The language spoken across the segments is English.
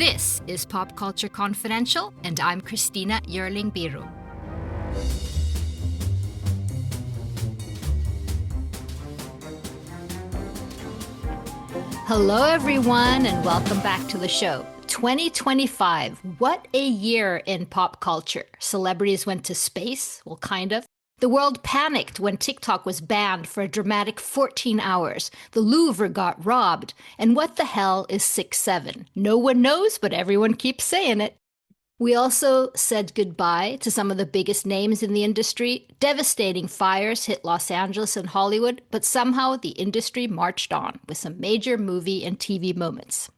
This is Pop Culture Confidential, and I'm Christina Yerling Biru. Hello, everyone, and welcome back to the show. 2025, what a year in pop culture. Celebrities went to space, well, kind of. The world panicked when TikTok was banned for a dramatic 14 hours. The Louvre got robbed. And what the hell is 6'7"? No one knows, but everyone keeps saying it. We also said goodbye to some of the biggest names in the industry. Devastating fires hit Los Angeles and Hollywood, but somehow the industry marched on with some major movie and TV moments.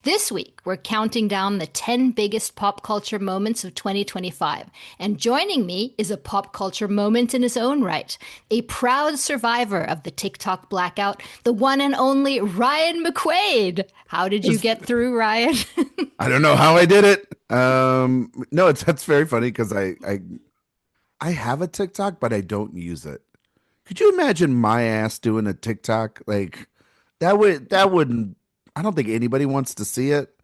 This week, we're counting down the 10 biggest pop culture moments of 2025. And joining me is a pop culture moment in his own right. A proud survivor of the TikTok blackout, the one and only Ryan McQuade. How did you get through, Ryan? I don't know how I did it. No, that's very funny because I have a TikTok, but I don't use it. Could you imagine my ass doing a TikTok? Like that wouldn't. I don't think anybody wants to see it,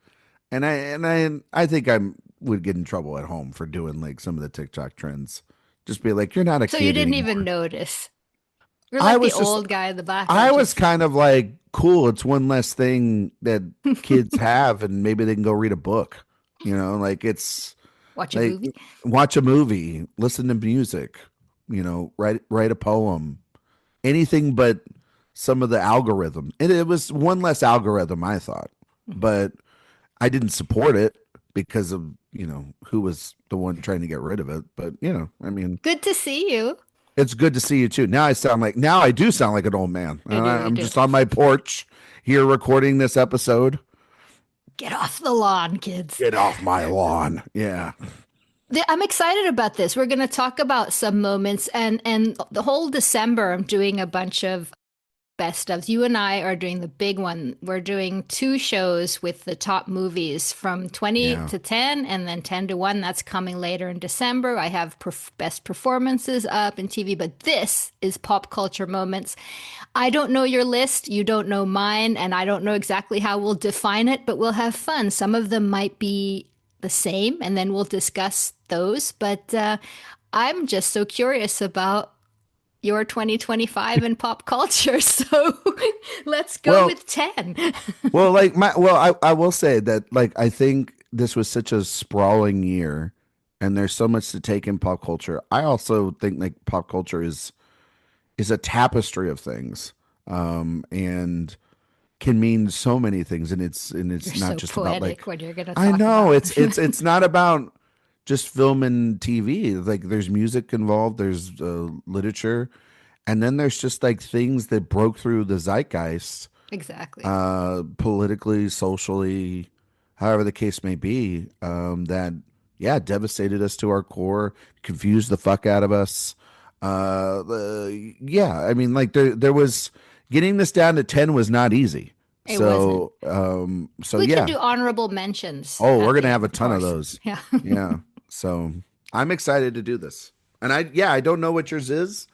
and I think I would get in trouble at home for doing like some of the TikTok trends. Just be like, you're not a kid. So you didn't anymore. Even notice. You're like the old guy in the back. I was kind of like, cool. It's one less thing that kids have, and maybe they can go read a book. You know, like it's watch a movie, listen to music. You know, write a poem, anything but some of the algorithm. It was one less algorithm, I thought, but I didn't support it because of, who was the one trying to get rid of it. But, I mean, good to see you. It's good to see you too. Now I do sound like an old man. I'm just on my porch here recording this episode. Get off the lawn, kids. Get off my lawn. Yeah. I'm excited about this. We're going to talk about some moments and the whole December I'm doing a bunch of best ofs. You and I are doing the big one. We're doing 2 shows with the top movies from 20 to 10 and then 10 to 1. That's coming later in December. I have best performances up in TV, but this is pop culture moments. I don't know your list. You don't know mine. And I don't know exactly how we'll define it, but we'll have fun. Some of them might be the same and then we'll discuss those. But I'm just so curious about your 2025 in pop culture. So let's go with 10. I will say that, like, I think this was such a sprawling year and there's so much to take in pop culture. I also think like pop culture is a tapestry of things, and can mean so many things. And it's You're not so just poetic about like, when you're gonna talk I know about. it's not about just film and TV. Like there's music involved, there's literature, and then there's just like things that broke through the zeitgeist. Exactly. Politically, socially, however the case may be, that devastated us to our core, confused the fuck out of us. I mean, like there was getting this down to 10 was not easy. It wasn't. We can do honorable mentions. Oh, we're gonna have a ton of those. Yeah. Yeah. So I'm excited to do this. And I don't know what yours is,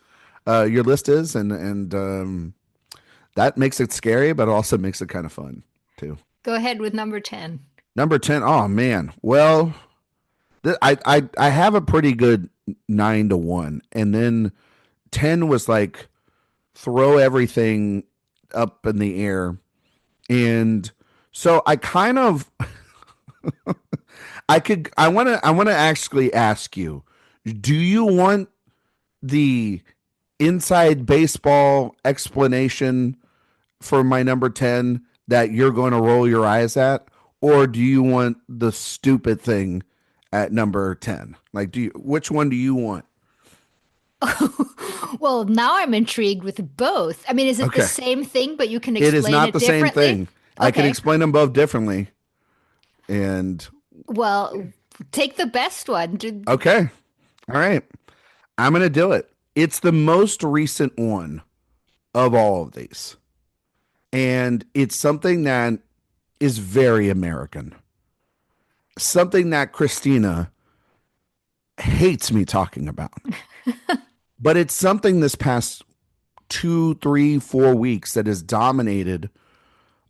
your list is, and that makes it scary, but also makes it kind of fun too. Go ahead with number 10. Number 10. Oh man. Well, I have a pretty good 9 to 1, and then 10 was like throw everything up in the air, and so I kind of I want to actually ask you, do you want the inside baseball explanation for my number 10 that you're going to roll your eyes at, or do you want the stupid thing at number 10? Like, which one do you want? Well, now I'm intrigued with both. I mean, is it the same thing, but you can explain it differently? It is not the same thing. Okay. I can explain them both differently. And well, take the best one. Okay. All right. I'm going to do it. It's the most recent one of all of these. And it's something that is very American. Something that Christina hates me talking about. But it's something this past 2, 3, 4 weeks that has dominated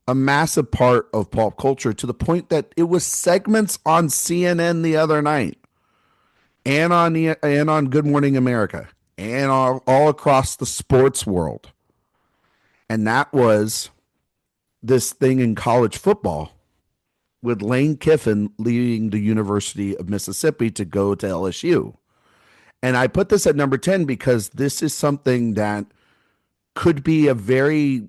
a massive part of pop culture to the point that it was segments on CNN the other night and on Good Morning America and all across the sports world. And that was this thing in college football with Lane Kiffin leaving the University of Mississippi to go to LSU. And I put this at number 10 because this is something that could be a very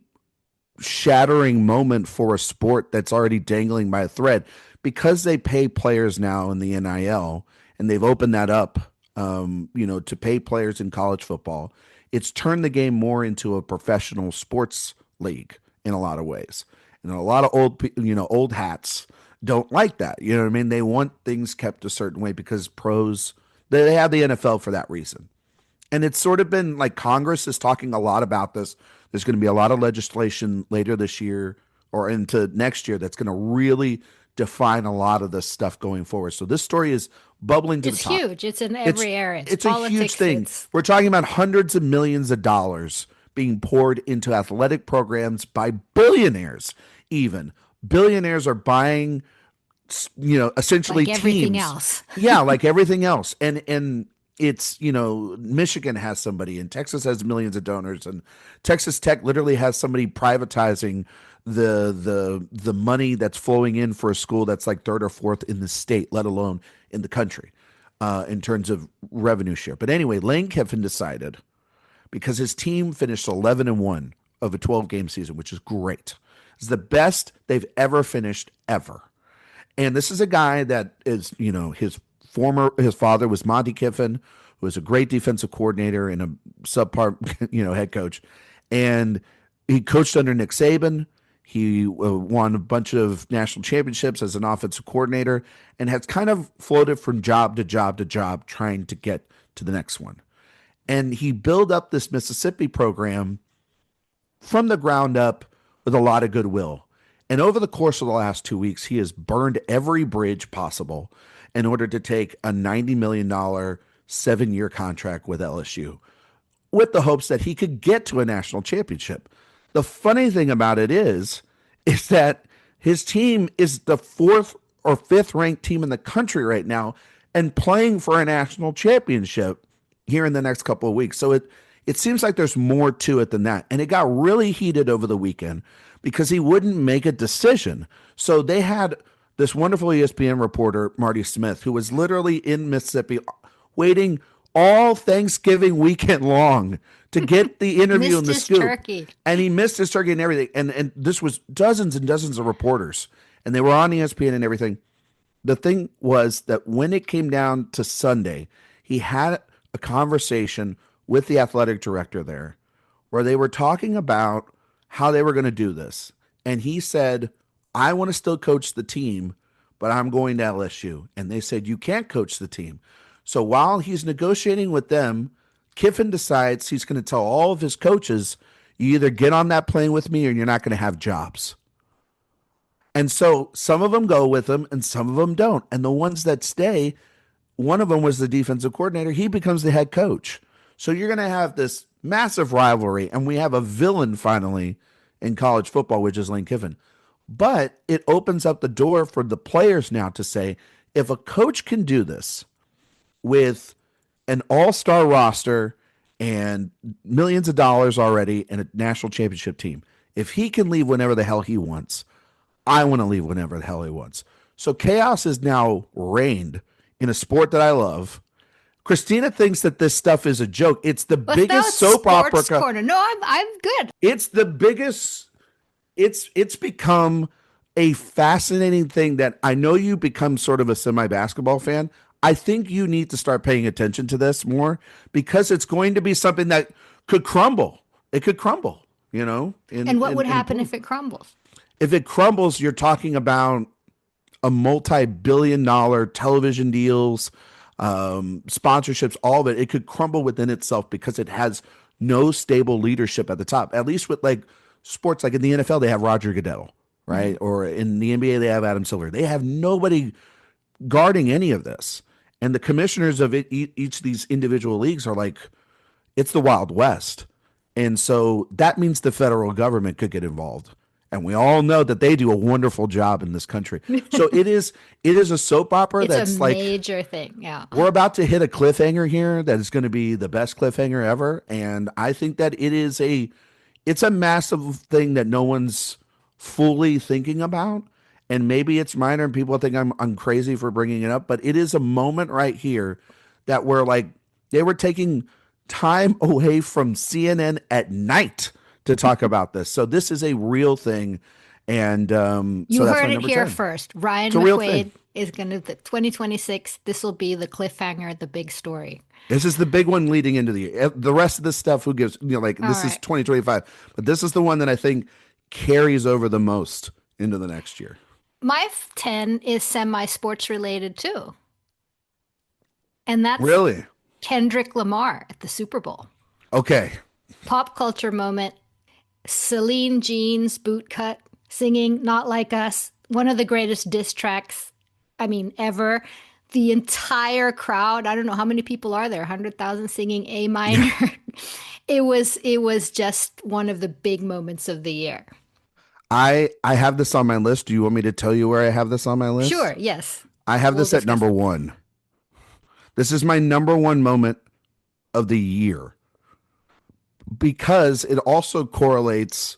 shattering moment for a sport that's already dangling by a thread because they pay players now in the NIL and they've opened that up, to pay players in college football. It's turned the game more into a professional sports league in a lot of ways. And a lot of old hats don't like that. You know what I mean? They want things kept a certain way because pros, they have the NFL for that reason. And it's sort of been like Congress is talking a lot about this. There's going to be a lot of legislation later this year or into next year that's going to really define a lot of this stuff going forward. So this story is bubbling to the top. It's huge. It's in every area. It's politics, a huge thing. We're talking about hundreds of millions of dollars being poured into athletic programs by billionaires. Even billionaires are buying, essentially like everything teams. Else. Yeah, like everything else. And it's, Michigan has somebody and Texas has millions of donors and Texas Tech literally has somebody privatizing the money that's flowing in for a school that's like third or fourth in the state, let alone in the country, in terms of revenue share. But anyway, Lane Kiffin decided because his team finished 11-1 of a 12-game season, which is great. It's the best they've ever finished ever. And this is a guy that is, his father was Monty Kiffin, who was a great defensive coordinator and a subpar, head coach. And he coached under Nick Saban. He won a bunch of national championships as an offensive coordinator and has kind of floated from job to job to job trying to get to the next one. And he built up this Mississippi program from the ground up with a lot of goodwill. And over the course of the last 2 weeks, he has burned every bridge possible in order to take a $90 million 7-year contract with LSU with the hopes that he could get to a national championship. The funny thing about it is that his team is the 4th or 5th ranked team in the country right now and playing for a national championship here in the next couple of weeks. So it seems like there's more to it than that. And it got really heated over the weekend because he wouldn't make a decision. So they had this wonderful ESPN reporter, Marty Smith, who was literally in Mississippi waiting all Thanksgiving weekend long to get the interview and the scoop. Turkey. And he missed his turkey and everything. And this was dozens and dozens of reporters. And they were on ESPN and everything. The thing was that when it came down to Sunday, he had a conversation with the athletic director there where they were talking about how they were going to do this. And he said, I want to still coach the team, but I'm going to LSU. And they said, you can't coach the team. So while he's negotiating with them, Kiffin decides he's going to tell all of his coaches, you either get on that plane with me or you're not going to have jobs. And so some of them go with him and some of them don't. And the ones that stay, one of them was the defensive coordinator. He becomes the head coach. So you're going to have this massive rivalry. And we have a villain finally in college football, which is Lane Kiffin. But it opens up the door for the players now to say, if a coach can do this with an all-star roster and millions of dollars already and a national championship team, if he can leave whenever the hell he wants, I want to leave whenever the hell he wants. So chaos is now reigned in a sport that I love. Christina thinks that this stuff is a joke. It's the biggest soap opera. Corner. No, I'm good. It's the biggest. It's become a fascinating thing that I know you become sort of a semi-basketball fan. I think you need to start paying attention to this more because it's going to be something that could crumble. It could crumble, And what would happen if it crumbles? If it crumbles, you're talking about a multi-billion-dollar television deals, sponsorships, all of it. It could crumble within itself because it has no stable leadership at the top. At least with like sports, like in the NFL, they have Roger Goodell, right? Mm-hmm. Or in the NBA, they have Adam Silver. They have nobody guarding any of this. And the commissioners of each of these individual leagues are like, it's the Wild West. And so that means the federal government could get involved. And we all know that they do a wonderful job in this country. So it is a soap opera It's a that's like major thing. Yeah. we're about to hit a cliffhanger here that is going to be the best cliffhanger ever. And I think that it's a massive thing that no one's fully thinking about. And maybe it's minor and people think I'm crazy for bringing it up, but it is a moment right here that were like they were taking time away from CNN at night to talk about this. So this is a real thing. And You so that's heard my it number here 10. first. Ryan It's a real thing. McQuade is going to, 2026, this will be the cliffhanger, the big story. This is the big one leading into the year. The rest of this stuff, who gives, like All this is right. 2025, but this is the one that I think carries over the most into the next year. My 10 is semi sports related too. And that's Really? Kendrick Lamar at the Super Bowl. Okay. Pop culture moment. Celine Jean's boot cut singing Not Like Us. One of the greatest diss tracks, ever. The entire crowd, I don't know how many people are there, 100,000 singing A minor. It was just one of the big moments of the year. I have this on my list. Do you want me to tell you where I have this on my list? Sure, yes. I have We'll this at discuss number it. one. This is my number one moment of the year because it also correlates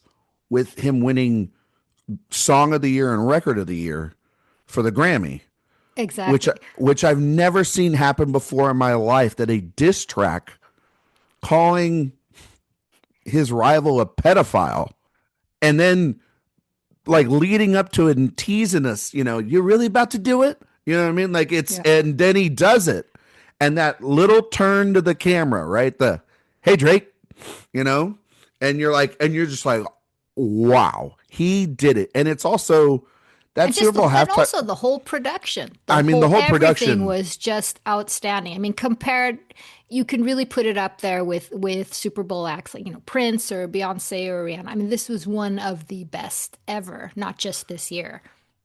with him winning Song of the Year and Record of the Year for the Grammy, which Exactly. which I've never seen happen before in my life. That a diss track calling his rival a pedophile, and then like leading up to it and teasing us, you're really about to do it. You know what I mean? Like Yeah. and then he does it. And that little turn to the camera, right? The, hey, Drake, you know? And you're just like, wow, he did it. And it's also that And just Super Bowl and halftime. also the whole production. The whole Everything production. was just outstanding. Compared, you can really put it up there with Super Bowl acts like Prince or Beyonce or Rihanna. This was one of the best ever, not just this year.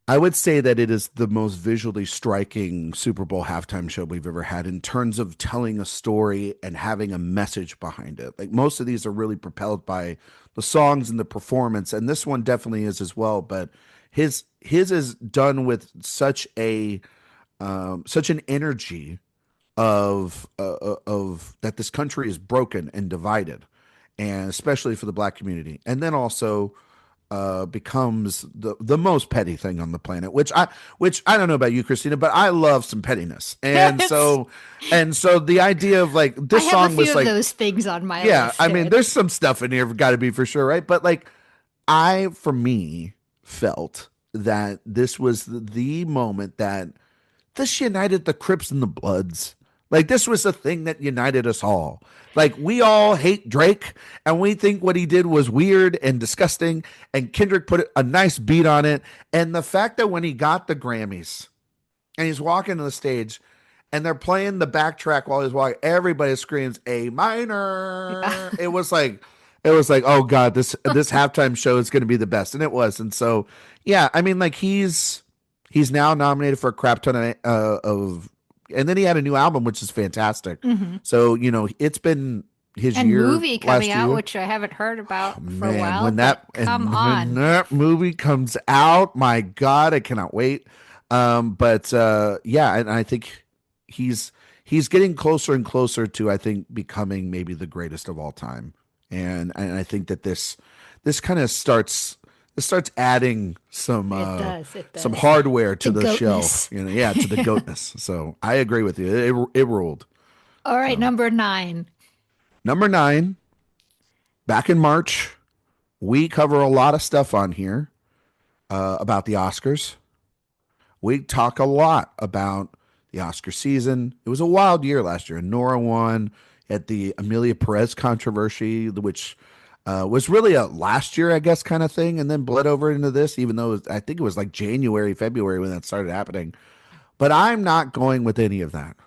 I would say that it is the most visually striking Super Bowl halftime show we've ever had in terms of telling a story and having a message behind it. Like most of these are really propelled by the songs and the performance, and this one definitely is as well. But his is done with such an energy of that this country is broken and divided, and especially for the Black community, and then also becomes the most petty thing on the planet, which I don't know about you, Christina, but I love some pettiness. And Yes. so the idea of like I this have a song few was of like, those things on my yeah, list. there's some stuff in here got to be for sure, right? But like for me felt that this was the moment that this united the Crips and the Bloods. Like this was the thing that united us all. Like we all hate Drake and we think what he did was weird and disgusting, and Kendrick put a nice beat on it. And the fact that when he got the Grammys and he's walking to the stage and they're playing the backtrack while he's walking, everybody screams A minor. It was like, oh God, this halftime show is going to be the best, and it was. And so, yeah, like he's now nominated for a crap ton of, and then he had a new album, which is fantastic. Mhm. So it's been his And year movie coming last out, year. which I haven't heard about for a Man, while. when But that come and on. when that movie comes out, my God, I cannot wait. But yeah, and I think he's getting closer and closer to, I think, becoming maybe the greatest of all time. And I think that this kind of starts adding some It does. It does. some hardware to The the show, goatness. yeah, to the goatness. So I agree with you. It ruled. All right, So number 9. number 9, back in March, we cover a lot of stuff on here about the Oscars. We talk a lot about the Oscar season. It was a wild year last year. Nora won at the Amelia Perez controversy, which was really a last year, I guess, kind of thing, and then bled over into this, even though I think it was like January, February when that started happening. But I'm not going with any of that.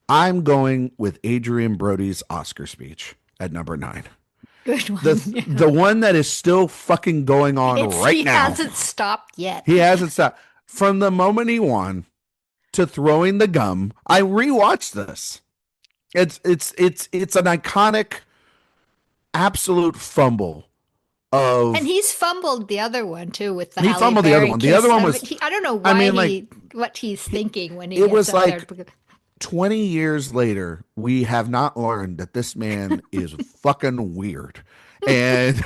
I'm going with Adrian Brody's Oscar speech at number 9. Good one. The one that is still fucking going on right He now. hasn't stopped yet. He hasn't stopped. From the moment he won to throwing the gum, I rewatched this. It's an iconic, absolute fumble And of he's fumbled the other one too with the he Halle fumbled the other Berry one. The kiss. other one was, I don't know I why mean, like what he's thinking when he it gets was up there. like 20 years later, we have not learned that this man is fucking weird. And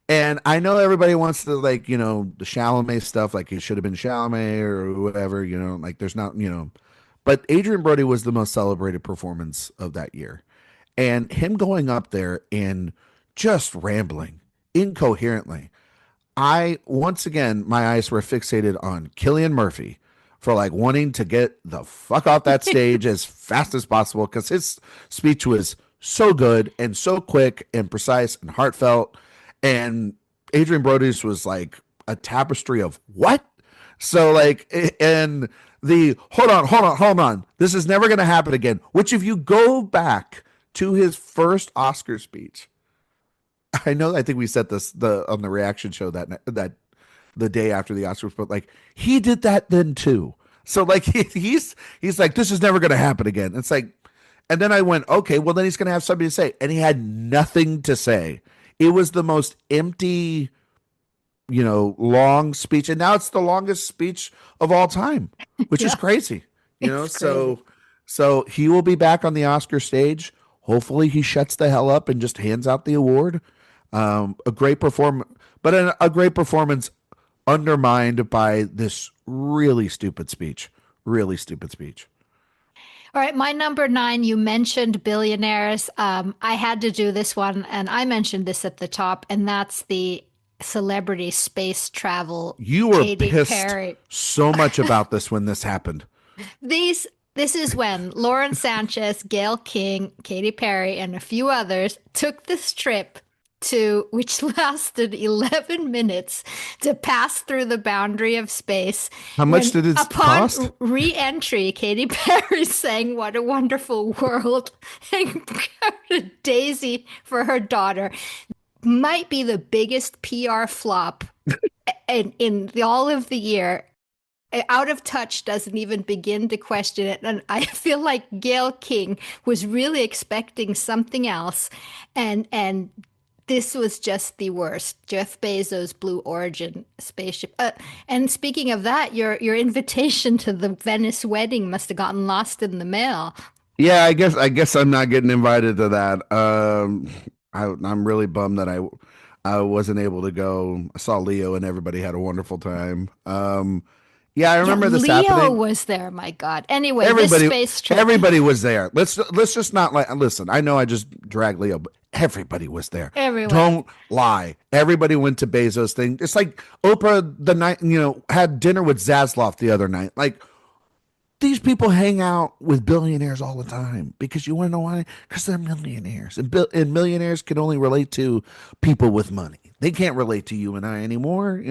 and I know everybody wants to like, the Chalamet stuff, like he should have been Chalamet or whatever, like there's not, but Adrian Brody was the most celebrated performance of that year. And him going up there and just rambling incoherently. Once again, my eyes were fixated on Cillian Murphy for like wanting to get the fuck off that stage as fast as possible because his speech was so good and so quick and precise and heartfelt. And Adrian Brody's was like a tapestry of what? So like, and the hold on. This is never going to happen again. Which if you go back to his first Oscar speech, I think we said this on the reaction show that the day after the Oscars, but like he did that then too. So like he's like, this is never going to happen again. It's like, and then I went, okay, well then he's going to have something to say, and he had nothing to say. It was the most empty, long speech, and now it's the longest speech of all time, which is Yeah, crazy. it's crazy. So he will be back on the Oscar stage. Hopefully, he shuts the hell up and just hands out the award. A great performance, but a great performance undermined by this really stupid speech. Really stupid speech. All right, my number 9, you mentioned billionaires. I had to do this one, and I mentioned this at the top, and that's the celebrity space travel. You were Katy pissed Perry. so much about this when this happened. This is when Lauren Sanchez, Gail King, Katy Perry, and a few others took this trip which lasted 11 minutes to pass through the boundary of space. How much did it cost? Upon re-entry, Katy Perry sang "What a Wonderful World" and a daisy for her daughter. Might be the biggest PR flop in all of the year. Out of Touch doesn't even begin to question it. And I feel like Gail King was really expecting something else. And this was just the worst. Jeff Bezos' Blue Origin spaceship. And speaking of that, your invitation to the Venice wedding must have gotten lost in the mail. Yeah, I guess I'm not getting invited to that. I'm really bummed that I wasn't able to go. I saw Leo and everybody had a wonderful time. Yeah, I remember this Leo happening. was there, my God. Anyway, this Everybody, space trip. everybody was there. Let's just not like listen. I know I just dragged Leo, but everybody was there. Everyone. Don't lie. Everybody went to Bezos thing. It's like Oprah the night had dinner with Zaslav the other night. Like these people hang out with billionaires all the time because you want to know why? Because they're millionaires, and millionaires can only relate to people with money. They can't relate to you and I anymore.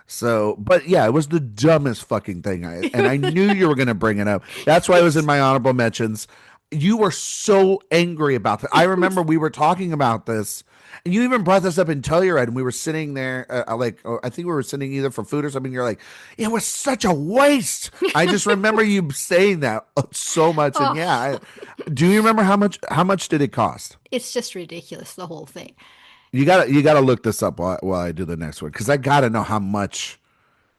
So, but yeah, it was the dumbest fucking thing. And I knew you were going to bring it up. That's why it was in my honorable mentions. You were so angry about that. I remember we were talking about this, and you even brought this up in Telluride, and we were sitting there, I think we were sitting either for food or something. You're like, it was such a waste. I just remember you saying that so much. And yeah, do you remember how much did it cost? It's just ridiculous, the whole thing. You gotta look this up while I do the next one because I gotta know how much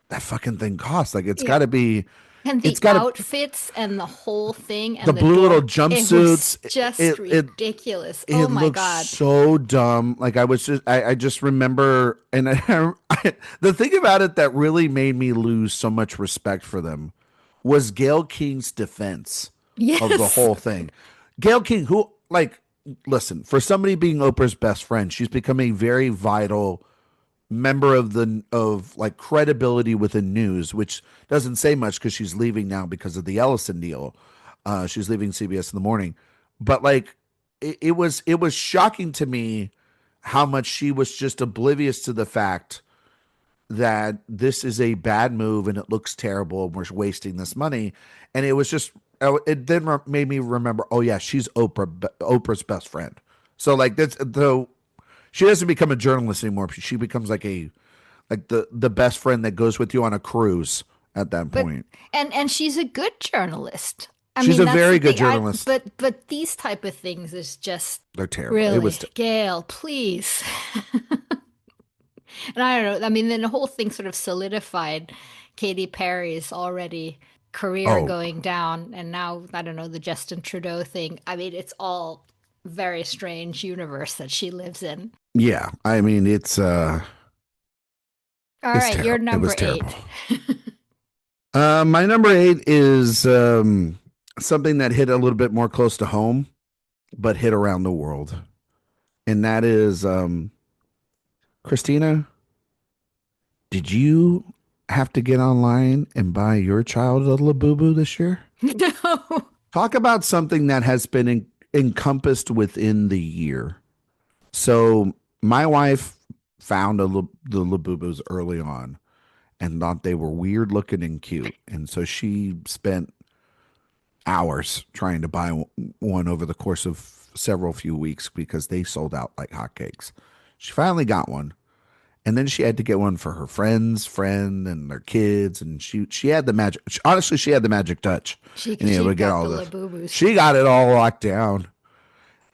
that fucking thing costs. Like it's gotta be, and the outfits and the whole thing and the blue little jumpsuits. It was just ridiculous. It oh my looked God, so dumb. Like I just remember, and the thing about it that really made me lose so much respect for them was Gail King's defense of the whole thing. Gail King, who like. Listen, for somebody being Oprah's best friend, she's become a very vital member of like credibility within news, which doesn't say much because she's leaving now because of the Ellison deal. She's leaving CBS in the morning, but like it was shocking to me how much she was just oblivious to the fact that this is a bad move and it looks terrible and we're wasting this money. And it was just, it then made me remember, oh yeah, she's Oprah's best friend. So like that's though she doesn't become a journalist anymore. She becomes like the best friend that goes with you on a cruise at that point. And she's a good journalist. She's a very good journalist. But these type of things is just they're terrible. Really, It was Gail, please. And I don't know. I mean, then the whole thing sort of solidified Katy Perry's already career Oh, going down. And now, I don't know, the Justin Trudeau thing. I mean, it's all very strange universe that she lives in. yeah. I mean, All it's right, you're terrible. It number was terrible. 8. My number 8 is something that hit a little bit more close to home, but hit around the world. And that is Christina, did you have to get online and buy your child a Labubu this year? No. Talk about something that has been encompassed within the year. So my wife found the Labubus early on and thought they were weird looking and cute, and so she spent hours trying to buy one over the course of several few weeks because they sold out like hotcakes. She finally got one, and then she had to get one for her friend and their kids, and she had the magic. Honestly, she had the magic touch, and able She to get got all the this. Labubus. She got it all locked down.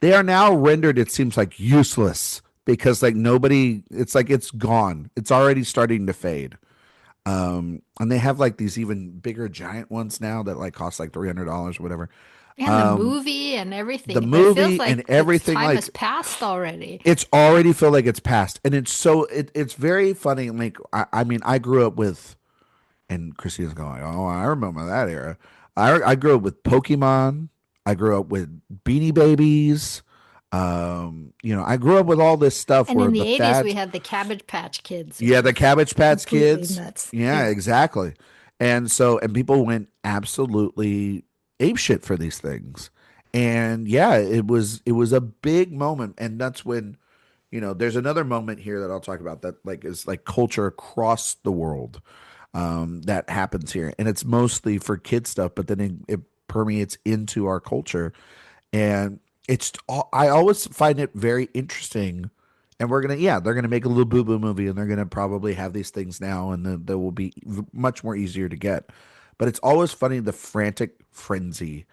They are now rendered, it seems like, useless because like nobody. It's like it's gone. It's already starting to fade. And they have like these even bigger giant ones now that like cost like $300 or whatever. And the Um, movie and the everything. But it feels movie and like its everything, time has like passed already. it's already feel like it's past, and it's very funny. Like I mean, I grew up with, and Christina's going, oh, I remember that era. I grew up with Pokemon. I grew up with Beanie Babies. I grew up with all this stuff And where in the the 80s, we fads. had the Cabbage Patch Kids, Yeah, which the was Cabbage Patch completely Kids. nuts. Yeah, Yeah. exactly. And people went absolutely apeshit for these things. And yeah, it was a big moment. And that's when, there's another moment here that I'll talk about that like is like culture across the world that happens here. And it's mostly for kid stuff, but then it permeates into our culture. And I always find it very interesting. And they're gonna make a little boo boo movie, and they're gonna probably have these things now, and then they will be much more easier to get. But it's always funny the frantic frenzy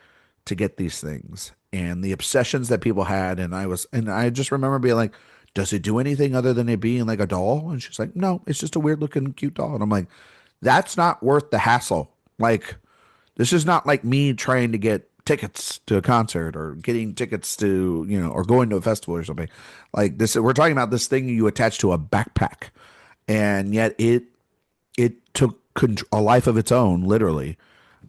to get these things and the obsessions that people had. And I just remember being like, does it do anything other than it being like a doll? And she's like, no, it's just a weird looking cute doll. And I'm like, that's not worth the hassle. Like, this is not like me trying to get tickets to a concert or getting tickets to, or going to a festival or something. Like this, we're talking about this thing you attach to a backpack, and yet it took a life of its own, literally.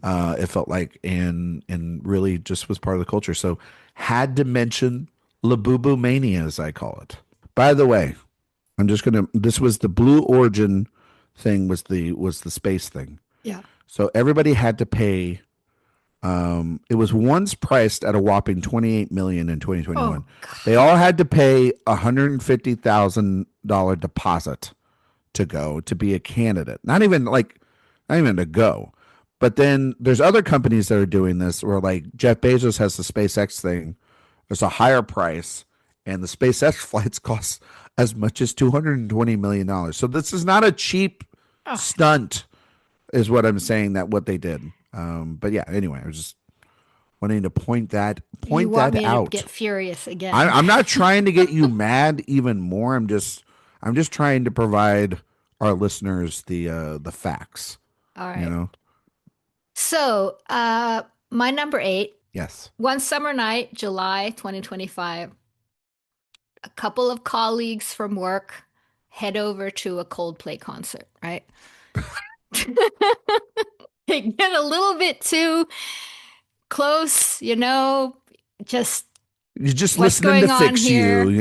It felt like, and really just was part of the culture. So had to mention Labubu Mania, as I call it. By the way, I'm just gonna. This was the Blue Origin thing. Was the space thing. Yeah. So everybody had to pay. It was once priced at a whopping 28 million in Oh, 2021. They God. all had to pay $150,000 deposit to go to be a candidate. Not even to go. But then there's other companies that are doing this where like Jeff Bezos has the SpaceX thing. There's a higher price, and the SpaceX flights cost as much as $220 million. So this is not a cheap Oh, stunt, is what I'm saying, that what they did. But yeah, anyway, I was just wanting to you point want that me to out. get furious I, again. I'm not trying to get you mad even more. I'm just trying to provide our listeners the facts. All You right. know. So, my number 8, Yes. one summer night, July 2025, a couple of colleagues from work head over to a Coldplay concert, right? They get a little bit too close, just You're just what's listening to going on fix you, here. or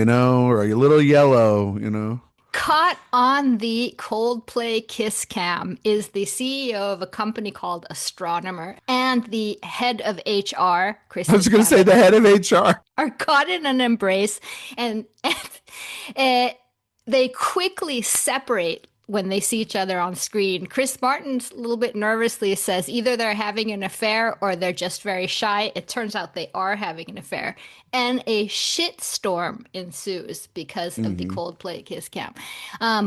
you're a little yellow. Caught on the Coldplay Kiss Cam is the CEO of a company called Astronomer and the head of HR, I was Chris's going to say the cabinet, head of HR. are caught in an embrace, and they quickly separate when they see each other on screen. Chris Martin a little bit nervously says either they're having an affair or they're just very shy. It turns out they are having an affair. And a shitstorm ensues because of the Mm-hmm. Coldplay Kiss Cam.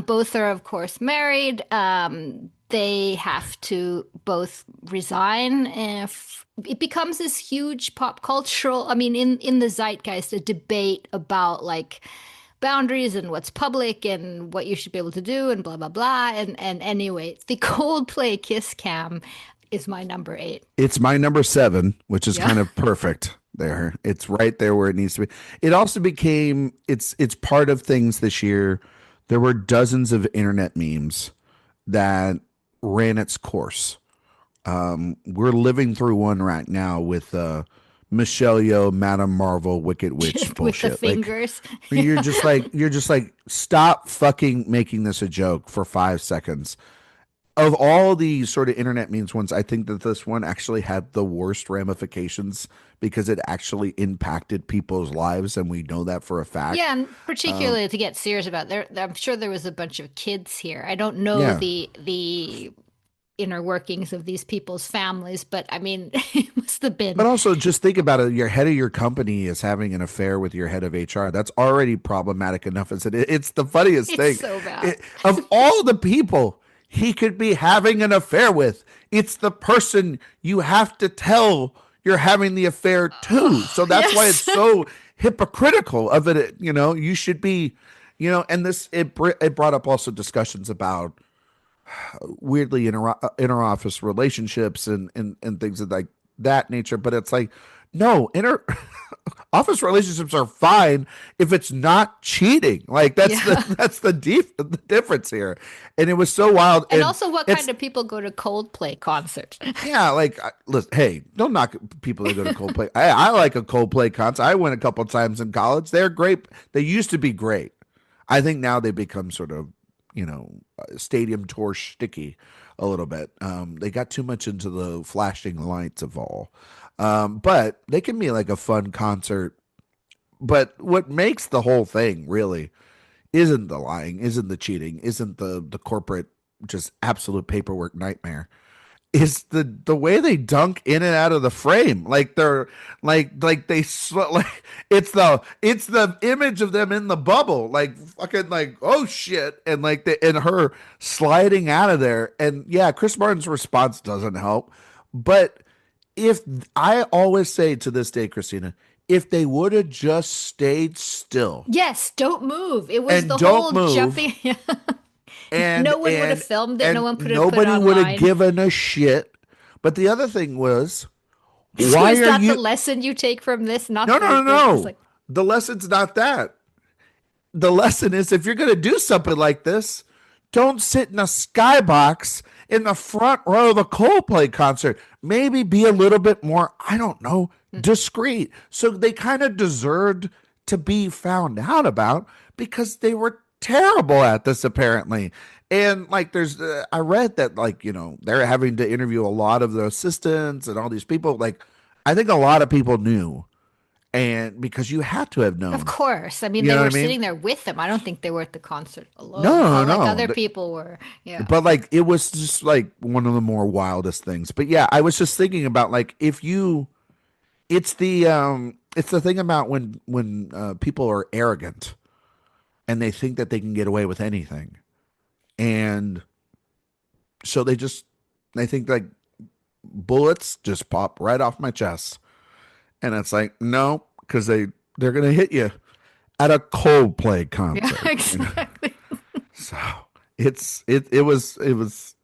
Both are, of course, married. They have to both resign. If it becomes this huge pop cultural, I mean, in the zeitgeist, a debate about like boundaries and what's public and what you should be able to do and blah blah blah. And anyway, the Coldplay Kiss Cam is my number 8. It's my number 7, which is Yeah. kind of perfect there. It's right there where it needs to be. It also became it's part of things this year. There were dozens of internet memes that ran its course. We're living through one right now with Michelle Yeoh, Madame Marvel, Wicked Witch With the bullshit. Like fingers. you're just like stop fucking making this a joke for 5 seconds. Of all the sort of internet memes ones, I think that this one actually had the worst ramifications because it actually impacted people's lives, and we know that for a fact. Yeah, and particularly to get serious about I'm sure there was a bunch of kids here. I don't know Yeah. the inner workings of these people's families, but I mean, it must have But been. also just think about it. Your head of your company is having an affair with your head of HR. That's already problematic enough as it is. It's the funniest It's thing. so bad. Of all the people he could be having an affair with, it's the person you have to tell you're having the affair to. So that's why it's Yes. so hypocritical of it. You should be, and it brought up also discussions about weirdly inter-office relationships and things of like that nature. But it's like, no, office relationships are fine if it's not cheating. Like that's Yeah. the difference here. And it was so wild. And And also, what it's kind of people go to Coldplay concerts? yeah, like listen, hey, don't knock people that go to Coldplay. I like a Coldplay concert. I went a couple times in college. They're great. They used to be great. I think now they become sort of, stadium tour sticky a little bit. They got too much into the flashing lights of all. But they can be like a fun concert. But what makes the whole thing really isn't the lying, isn't the cheating, isn't the corporate just absolute paperwork nightmare. Is the way they dunk in and out of the frame. Like they're like like it's the image of them in the bubble, like fucking like oh shit, and like and her sliding out of there. And yeah, Chris Martin's response doesn't help. But if I always say to this day, Christina, if they would have just stayed still Yes, don't move. It was and the don't whole move jumping. and No one would have filmed it. No one put it nobody would have online. given a shit. But the other thing was, So why is are that the you? lesson you take from this? No, Not no, no, like this. It's no. like, The lesson's not that. The lesson is if you're going to do something like this, don't sit in a skybox in the front row of a Coldplay concert. Maybe be a little bit more, I don't know, discreet. So they kind of deserved to be found out about because they were terrible at this apparently. And like I read that like, they're having to interview a lot of the assistants and all these people. Like I think a lot of people knew, and because you had to have of known. course. I mean, You they know what were I mean? sitting there with them. I don't think they were at the concert alone. No, Well, no, like no. other people were. Yeah. But like it was just like one of the more wildest things. But yeah, I was just thinking about like if you it's the thing about when people are arrogant and they think that they can get away with anything. And so they think like bullets just pop right off my chest. And it's like, no, because they're gonna hit you at a Coldplay Yeah, concert. exactly. So it was.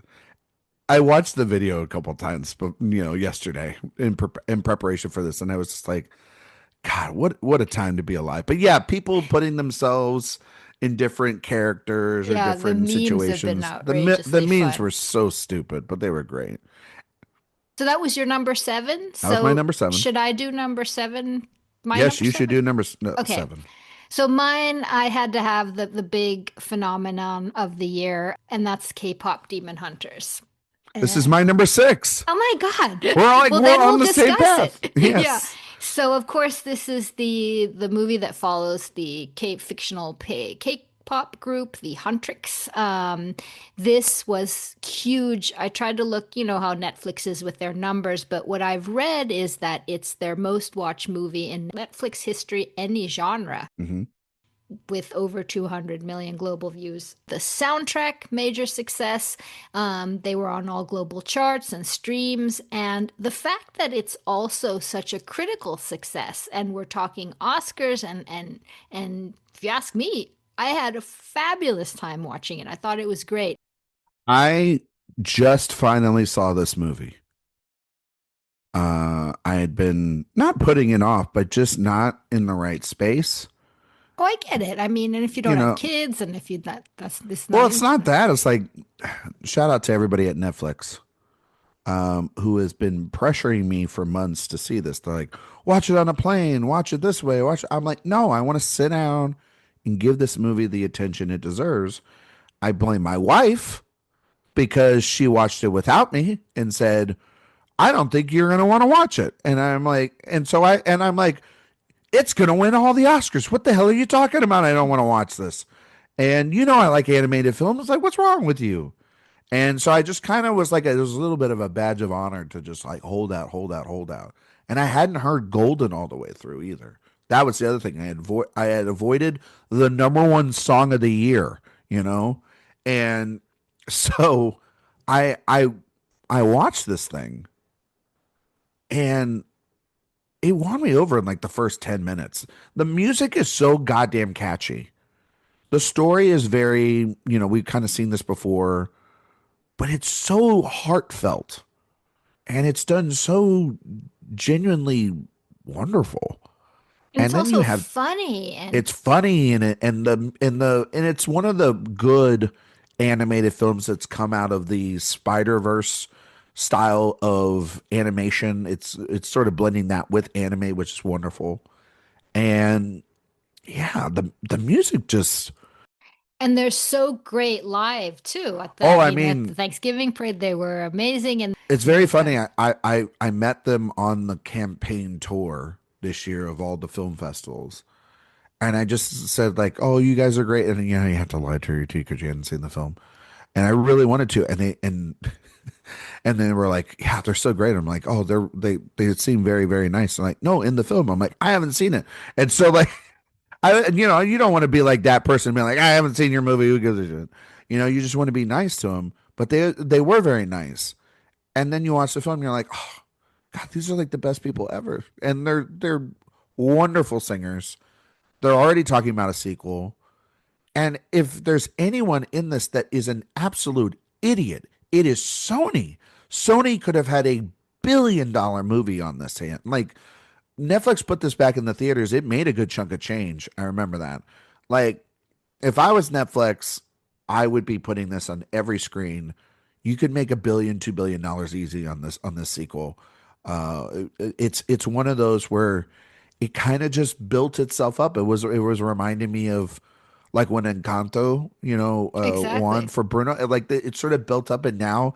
I watched the video a couple times, but yesterday in preparation for this, and I was just like, God, what a time to be alive. But yeah, people putting themselves in different characters or Yeah, the different memes have been situations. The outrageously memes fun. were so stupid, but they were great. So that was your number 7. That was my So number 7. should I do number 7? My Yes, number you should 7? do number no, Okay. 7. So mine, I had to have the big phenomenon of the year, and that's K-pop Demon Hunters. This is my number 6. Oh my God. We're Then on we'll the same discuss path. it. Yeah. Yes. So of course this is the movie that follows the fictional K-pop group, the Huntrix. This was huge. I tried to look, you know how Netflix is with their numbers, but what I've read is that it's their most watched movie in Netflix history, any genre. Hmm. with over 200 million global views. The soundtrack, major success. They were on all global charts and streams. And the fact that it's also such a critical success, and we're talking Oscars, and if you ask me, I had a fabulous time watching it. I thought it was great. I just finally saw this movie. I had been not putting it off, but just not in the right space. Oh, I get it. I mean, and if you You don't have know, kids, and if you that that's this well, not it's in, not that. It's like, shout out to everybody at Netflix, who has been pressuring me for months to see this. They're like, watch it on a plane, watch it this way, watch. I'm like, no, I want to sit down and give this movie the attention it deserves. I blame my wife because she watched it without me and said, I don't think you're going to want to watch it. And I'm like, and I'm like, it's going to win all the Oscars. What the hell are you talking about? I don't want to watch this. And I like animated films. Like, what's wrong with you? And so I just kind of was like, it was a little bit of a badge of honor to just like hold out, hold out, hold out. And I hadn't heard Golden all the way through either. That was the other thing. I had avoided the number one song of the year. And so I I I watched this thing and it won me over in like the first 10 minutes. The music is so goddamn catchy. The story is very, we've kind of seen this before, but it's so heartfelt and it's done so genuinely wonderful. and And it's then you also have funny and it's funny in it, and it's one of the good animated films that's come out of the Spider-Verse style of animation. It's sort of blending that with anime, which is wonderful. And yeah, the music just and they're so great live too. oh, I I mean, at the mean, Thanksgiving parade, they were amazing, and it's very they've funny. I met them on the campaign tour this year of all the film festivals. And I just said like, "Oh, you guys are great," and you have to lie to your teeth because you hadn't seen the film. And I really wanted to, and then we're like, "Yeah, they're so great." I'm like, "Oh, they seem very very nice." I'm like, "No, in the film." I'm like, "I haven't seen it," and so like, you don't want to be like that person, being like, "I haven't seen your movie. Who gives a shit?" You just want to be nice to them. But they were very nice. And then you watch the film, and you're like, "Oh, God, these are like the best people ever," and they're wonderful singers. They're already talking about a sequel. And if there's anyone in this that is an absolute idiot, it is Sony. Sony could have had $1 billion movie on this hand. Like Netflix put this back in the theaters, it made a good chunk of change. I remember that. Like if I was Netflix, I would be putting this on every screen. You could make $1 billion, $2 billion easy on this sequel. It's one of those where it kind of just built itself up. It was reminding me of like when Encanto, won exactly. for Bruno. It sort of built up, and now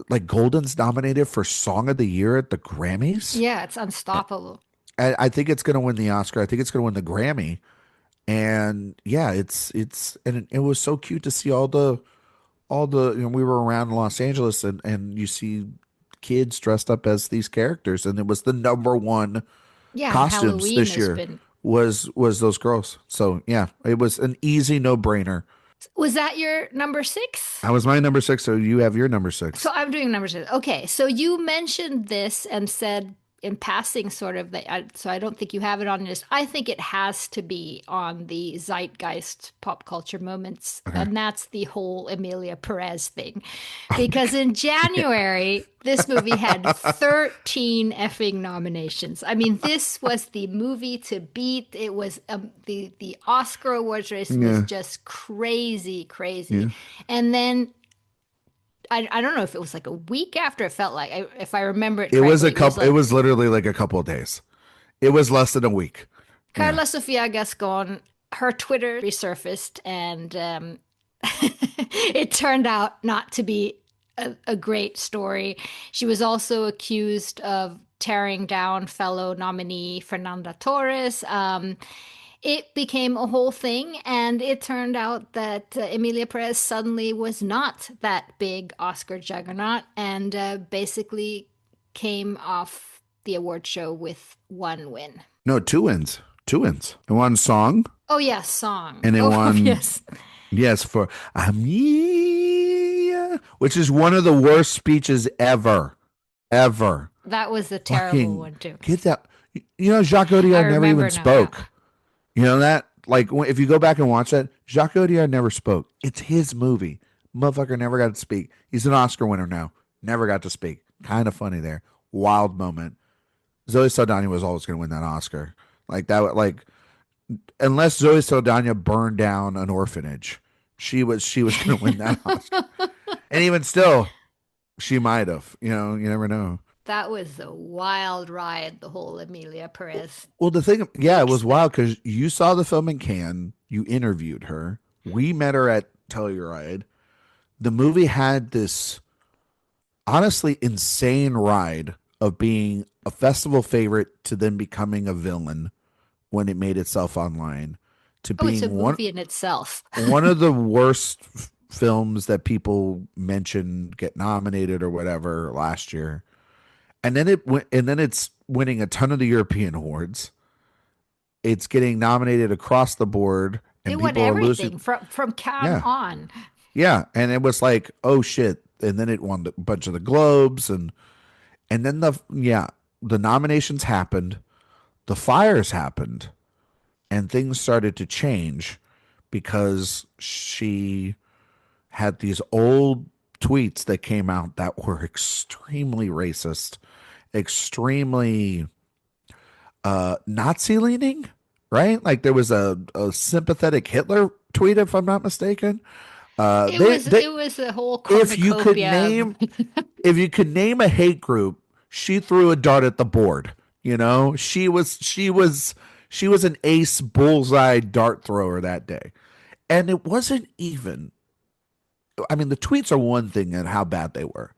like Golden's nominated for Song of the Year at the Grammys. Yeah, it's unstoppable. I think it's going to win the Oscar. I think it's going to win the Grammy. And yeah, and it was so cute to see all the we were around Los Angeles, and you see kids dressed up as these characters, and it was the number one Yeah, and costumes Halloween this has year been. was those girls. So yeah, it was an easy no brainer. Was that your number six? That was my number six. So you have your number So six. I'm doing number six. Okay, so you mentioned this and said in passing, sort of that. So I don't think you have it on this. I think it has to be on the zeitgeist pop culture moments, Okay. and that's the whole Emilia Perez thing. Because in January, this movie had 13 effing nominations. I mean, this was the movie to beat. It was the Oscar awards race was Yeah. just crazy, Yeah. crazy. And then I don't know if it was like a week after. It felt like, if I remember it It was correctly, a it was couple. It like was literally like a couple of days. It was less than a week. Yeah. Carla Sofia Gascon. Her Twitter resurfaced, and it turned out not to be a great story. She was also accused of tearing down fellow nominee Fernanda Torres. It became a whole thing, and it turned out that Emilia Perez suddenly was not that big Oscar juggernaut, and basically came off the award show with one win. No, two wins. Two wins. And one song. Oh yes, song. and it Oh won. yes. Yes, for Amiya, which is one of the worst speeches ever, ever. That was a terrible Fucking one too. get that. Jacques I Audiard never even remember now, yeah. spoke. You know that? Like, if you go back and watch that, Jacques Audiard never spoke. It's his movie. Motherfucker never got to speak. He's an Oscar winner now. Never got to speak. Kind of funny there. Wild moment. Zoe Saldana was always going to win that Oscar. Like that. Like, unless Zoe Saldana burned down an orphanage, she was going to win that Oscar. And even still, she might have. You never know. That was a wild ride, the whole Amelia Perez Well, the thing, yeah, it weeks was there. wild because you saw the film in Cannes. You interviewed her. We met her at Telluride. The movie had this honestly insane ride of being a festival favorite to then becoming a villain when it made itself online to Oh, it's a being movie in itself. one of the worst films that people mention get nominated or whatever last year. And then it went, and then it's winning a ton of the European awards. It's getting nominated across the board, It and won people are losing. everything from Cannes Yeah, on. yeah, and it was like, oh shit! And then it won a bunch of the Globes, and then the nominations happened, the fires happened, and things started to change because she had these old tweets that came out that were extremely racist, extremely Nazi leaning, right? Like there was a sympathetic Hitler tweet, if I'm not mistaken. They It was a whole if you could cornucopia of name if you could name a hate group, she threw a dart at the board. She was an ace bullseye dart thrower that day. And it wasn't even, I mean, the tweets are one thing and how bad they were.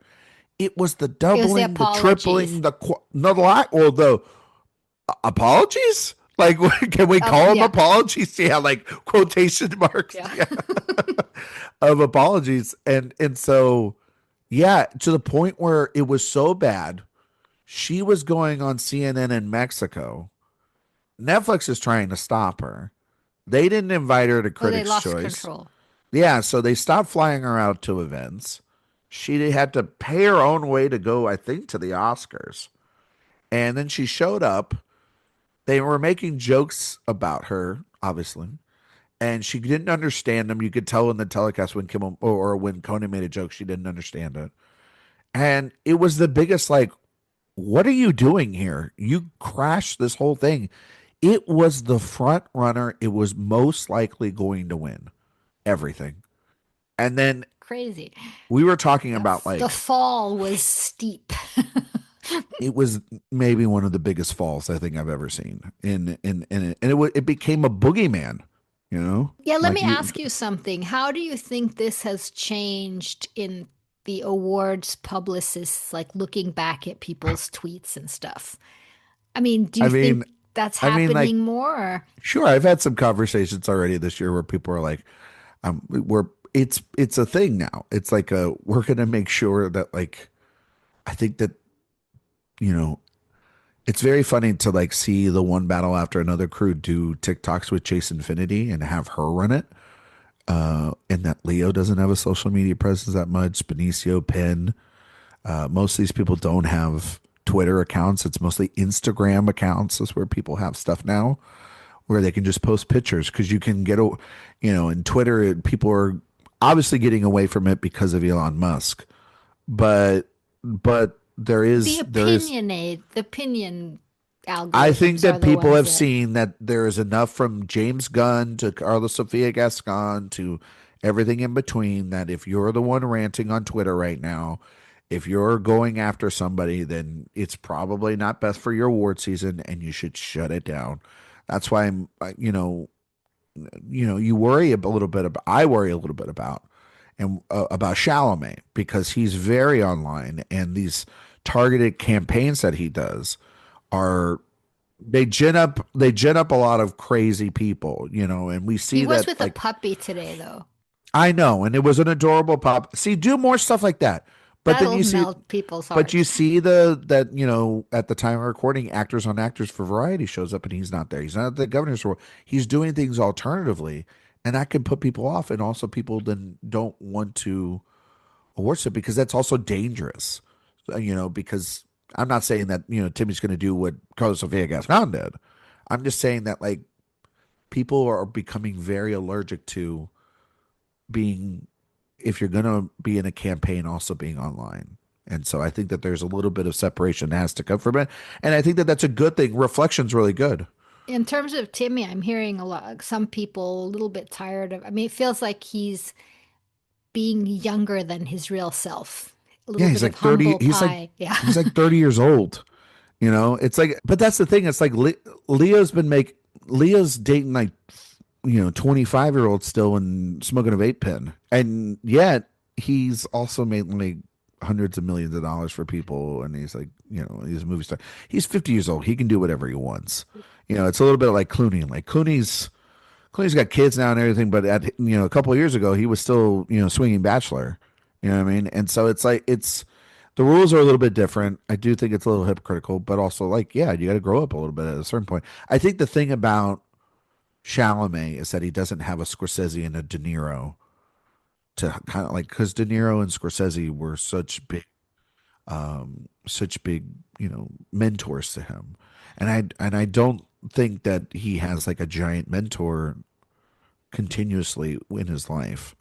It was the it was the doubling, the apologies. tripling, no, the lot, or the apologies. Like, can we call them Yeah. apologies? Yeah, like quotation marks. Yeah. Yeah, of apologies, and so yeah, to the point where it was so bad, she was going on CNN in Mexico. Netflix is trying to stop her. They didn't invite her to Oh, they Critics' lost Choice. control. Yeah, so they stopped flying her out to events. She had to pay her own way to go, I think, to the Oscars. And then she showed up. They were making jokes about her, obviously, and she didn't understand them. You could tell in the telecast when Kim or when Conan made a joke, she didn't understand it. And it was the biggest, like, what are you doing here? You crashed this whole thing. It was the front runner. It was most likely going to win everything. And then Crazy. we were talking about The like fall was steep. it was maybe one of the biggest falls I think I've ever seen in it, and it became a boogeyman, Yeah, let like me you. ask you something. How do you think this has changed in the awards publicists, like looking back at people's tweets and stuff? I mean, do I you think mean, that's like, happening more? Or sure, I've had some conversations already this year where people are like, we're it's a thing now. It's like we're gonna make sure that like I think that you know it's very funny to like see the one battle after another crew do TikToks with Chase Infinity and have her run it. And that Leo doesn't have a social media presence that much. Benicio, Penn, most of these people don't have Twitter accounts. It's mostly Instagram accounts. Is where people have stuff now, where they can just post pictures because you can get, in Twitter, people are obviously getting away from it because of Elon Musk, but the opinion I think algorithms are that the people ones have that seen that there is enough from James Gunn to Carla Sofia Gascon to everything in between that if you're the one ranting on Twitter right now, if you're going after somebody, then it's probably not best for your award season and you should shut it down. That's why you worry a little bit about, I worry a little bit about Chalamet because he's very online and these targeted campaigns that he does are they gin up a lot of crazy people, and we see he was that with a like puppy today, though. I know, and it was an adorable pop. See, do more stuff like that. But then That'll you see, melt people's but you hearts. see that at the time of recording, Actors on Actors for Variety shows up and he's not there. He's not at the governor's role. He's doing things alternatively, and that can put people off, and also people then don't want to worship because that's also dangerous. Because I'm not saying that Timmy's going to do what Carlos Sofia Gascon did. I'm just saying that like people are becoming very allergic to being, if you're going to be in a campaign, also being online. And so I think that there's a little bit of separation that has to come from it. And I think that that's a good thing. Reflection's really good. In terms of Timmy, I'm hearing a lot, some people a little bit tired of, I mean, it feels like he's being younger than his real self. A Yeah, little he's bit of like 30. humble pie. Yeah. He's like 30 years old. It's like, but that's the thing. It's like Leo's been Leo's dating like 25-year-olds still and smoking a vape pen, and yet he's also made like hundreds of millions of dollars for people, and he's like he's a movie star. He's 50 years old. He can do whatever he wants. It's a little bit like Clooney. Like Clooney's got kids now and everything, but a couple of years ago he was still swinging bachelor. You know what I mean? And so it's like the rules are a little bit different. I do think it's a little hypocritical, but also like yeah, you got to grow up a little bit at a certain point. I think the thing about Chalamet is that he doesn't have a Scorsese and a De Niro to kind of like, because De Niro and Scorsese were such big mentors to him, and I don't think that he has like a giant mentor continuously in his life.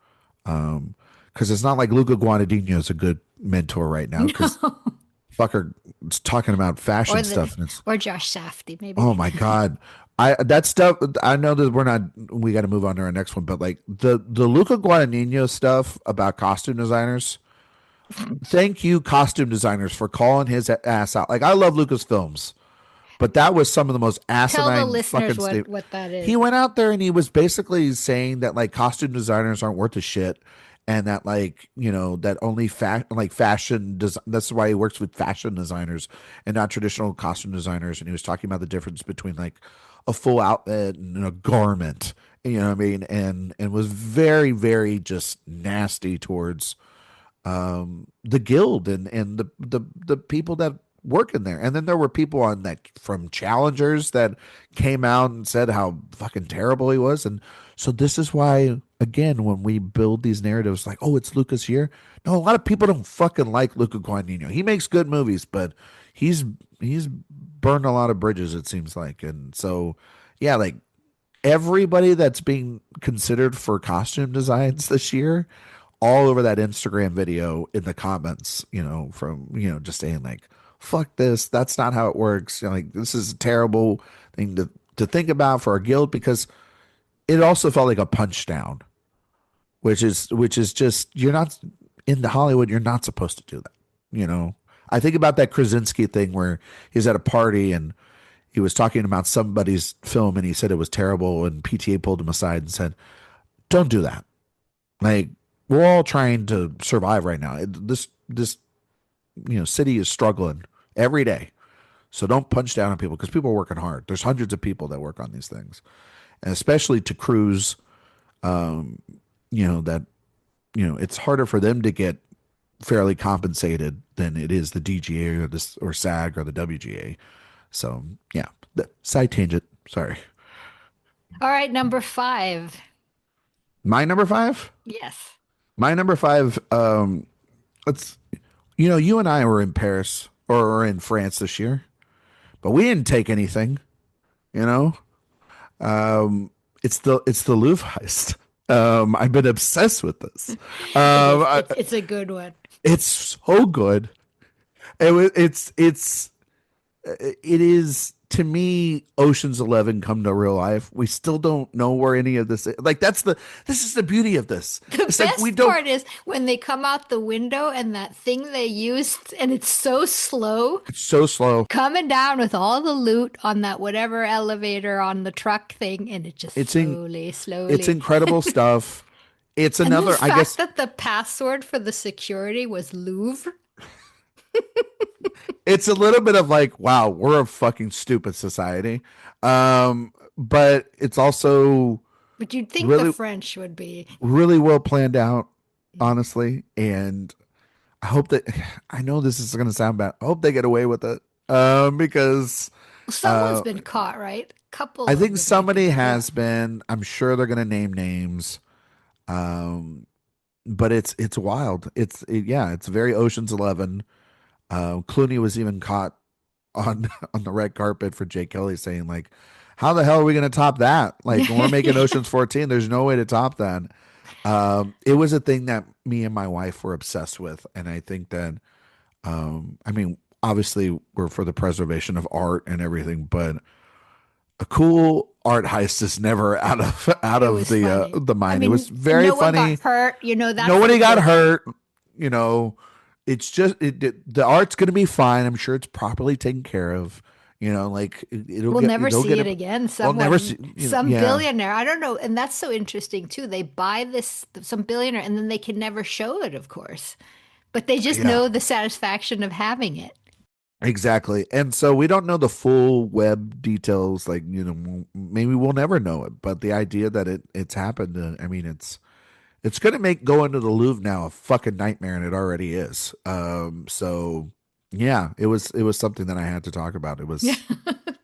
Because it's not like Luca Guadagnino is a good mentor right now. Because No. fucker is talking about Or fashion the stuff, and it's or Josh Safdie, maybe. oh my god. I that stuff. I know that we got to move on to our next one, but like the Luca Guadagnino stuff about costume designers. Thank you, costume designers, for calling his ass out. Like I love Lucas films, but that was some of the most Tell the asinine listeners fucking what stuff. what that He is. went out there and he was basically saying that like costume designers aren't worth a shit, and that like that only fashion that's why he works with fashion designers and not traditional costume designers. And he was talking about the difference between like a full outfit and a garment. You know what I mean? And was very very just nasty towards the guild and the people that work in there. And then there were people on that from Challengers that came out and said how fucking terrible he was. And so this is why, again, when we build these narratives like, oh, it's Lucas here. No, a lot of people don't fucking like Luca Guadagnino. He makes good movies, but he's burned a lot of bridges, it seems like. And so yeah, like everybody that's being considered for costume designs this year, all over that Instagram video in the comments, from, just saying like, fuck this. That's not how it works. Like, this is a terrible thing to think about for our guild, because it also felt like a punch down, which is just, you're not in the Hollywood. You're not supposed to do that. I think about that Krasinski thing where he's at a party and he was talking about somebody's film and he said it was terrible, and PTA pulled him aside and said, don't do that. Like, we're all trying to survive right now. This city is struggling every day. So don't punch down on people, because people are working hard. There's hundreds of people that work on these things, and especially to crews, that it's harder for them to get fairly compensated than it is the DGA or SAG or the WGA. So yeah, the side tangent. Sorry. All right, number five. My number five. Yes. My number five. Let's. You and I were in Paris or in France this year, but we didn't take anything. You know, it's the Louvre heist. I've been obsessed with this. It is. I, It's a good one. it's so good. It is, to me, Ocean's 11 come to real life. We still don't know where any of this is. Like, this is the beauty of this. The It's like we best don't. part is when they come out the window and that thing they used, and it's so slow, It's so slow. coming down with all the loot on that whatever elevator on the truck thing, and it just It's in. slowly, It's slowly. incredible stuff. It's And the another, I fact guess. that the password for the security was Louvre. It's a little bit of like, wow, we're a fucking stupid society. But it's also But you'd think the really, French would be. really well planned out, honestly. And I hope that I know this is going to sound bad. I hope they get away with it. Because Someone's uh, been caught, right? A I couple of think them, I somebody believe. Yeah. has been. I'm sure they're going to name names. Um, but it's wild. Yeah, it's very Ocean's 11. Clooney was even caught on on the red carpet for Jake Kelly saying like, "How the hell are we going to top that? Like, when we're making Yeah. Ocean's 14, there's no way to top that." It was a thing that me and my wife were obsessed with, and I think that I mean, obviously we're for the preservation of art and everything, but a cool art heist is never out It of was funny. the I mind. It was mean, very no one got funny. hurt. You know, that's the Nobody got good. hurt. You know, it's just the art's going to be fine. I'm sure it's properly taken care of. You know, like We'll never it'll see get it a. again. We'll never see. Some Yeah, billionaire, I don't know. And that's so interesting too. They buy this, some billionaire, and then they can never show it, of course. But they just yeah, know the satisfaction of having it. exactly. And so we don't know the full web details. Like maybe we'll never know it. But the idea that it's happened. I mean, it's going to make going to the Louvre now a fucking nightmare, and it already is. So yeah, it was something that I had to talk about. It Yeah.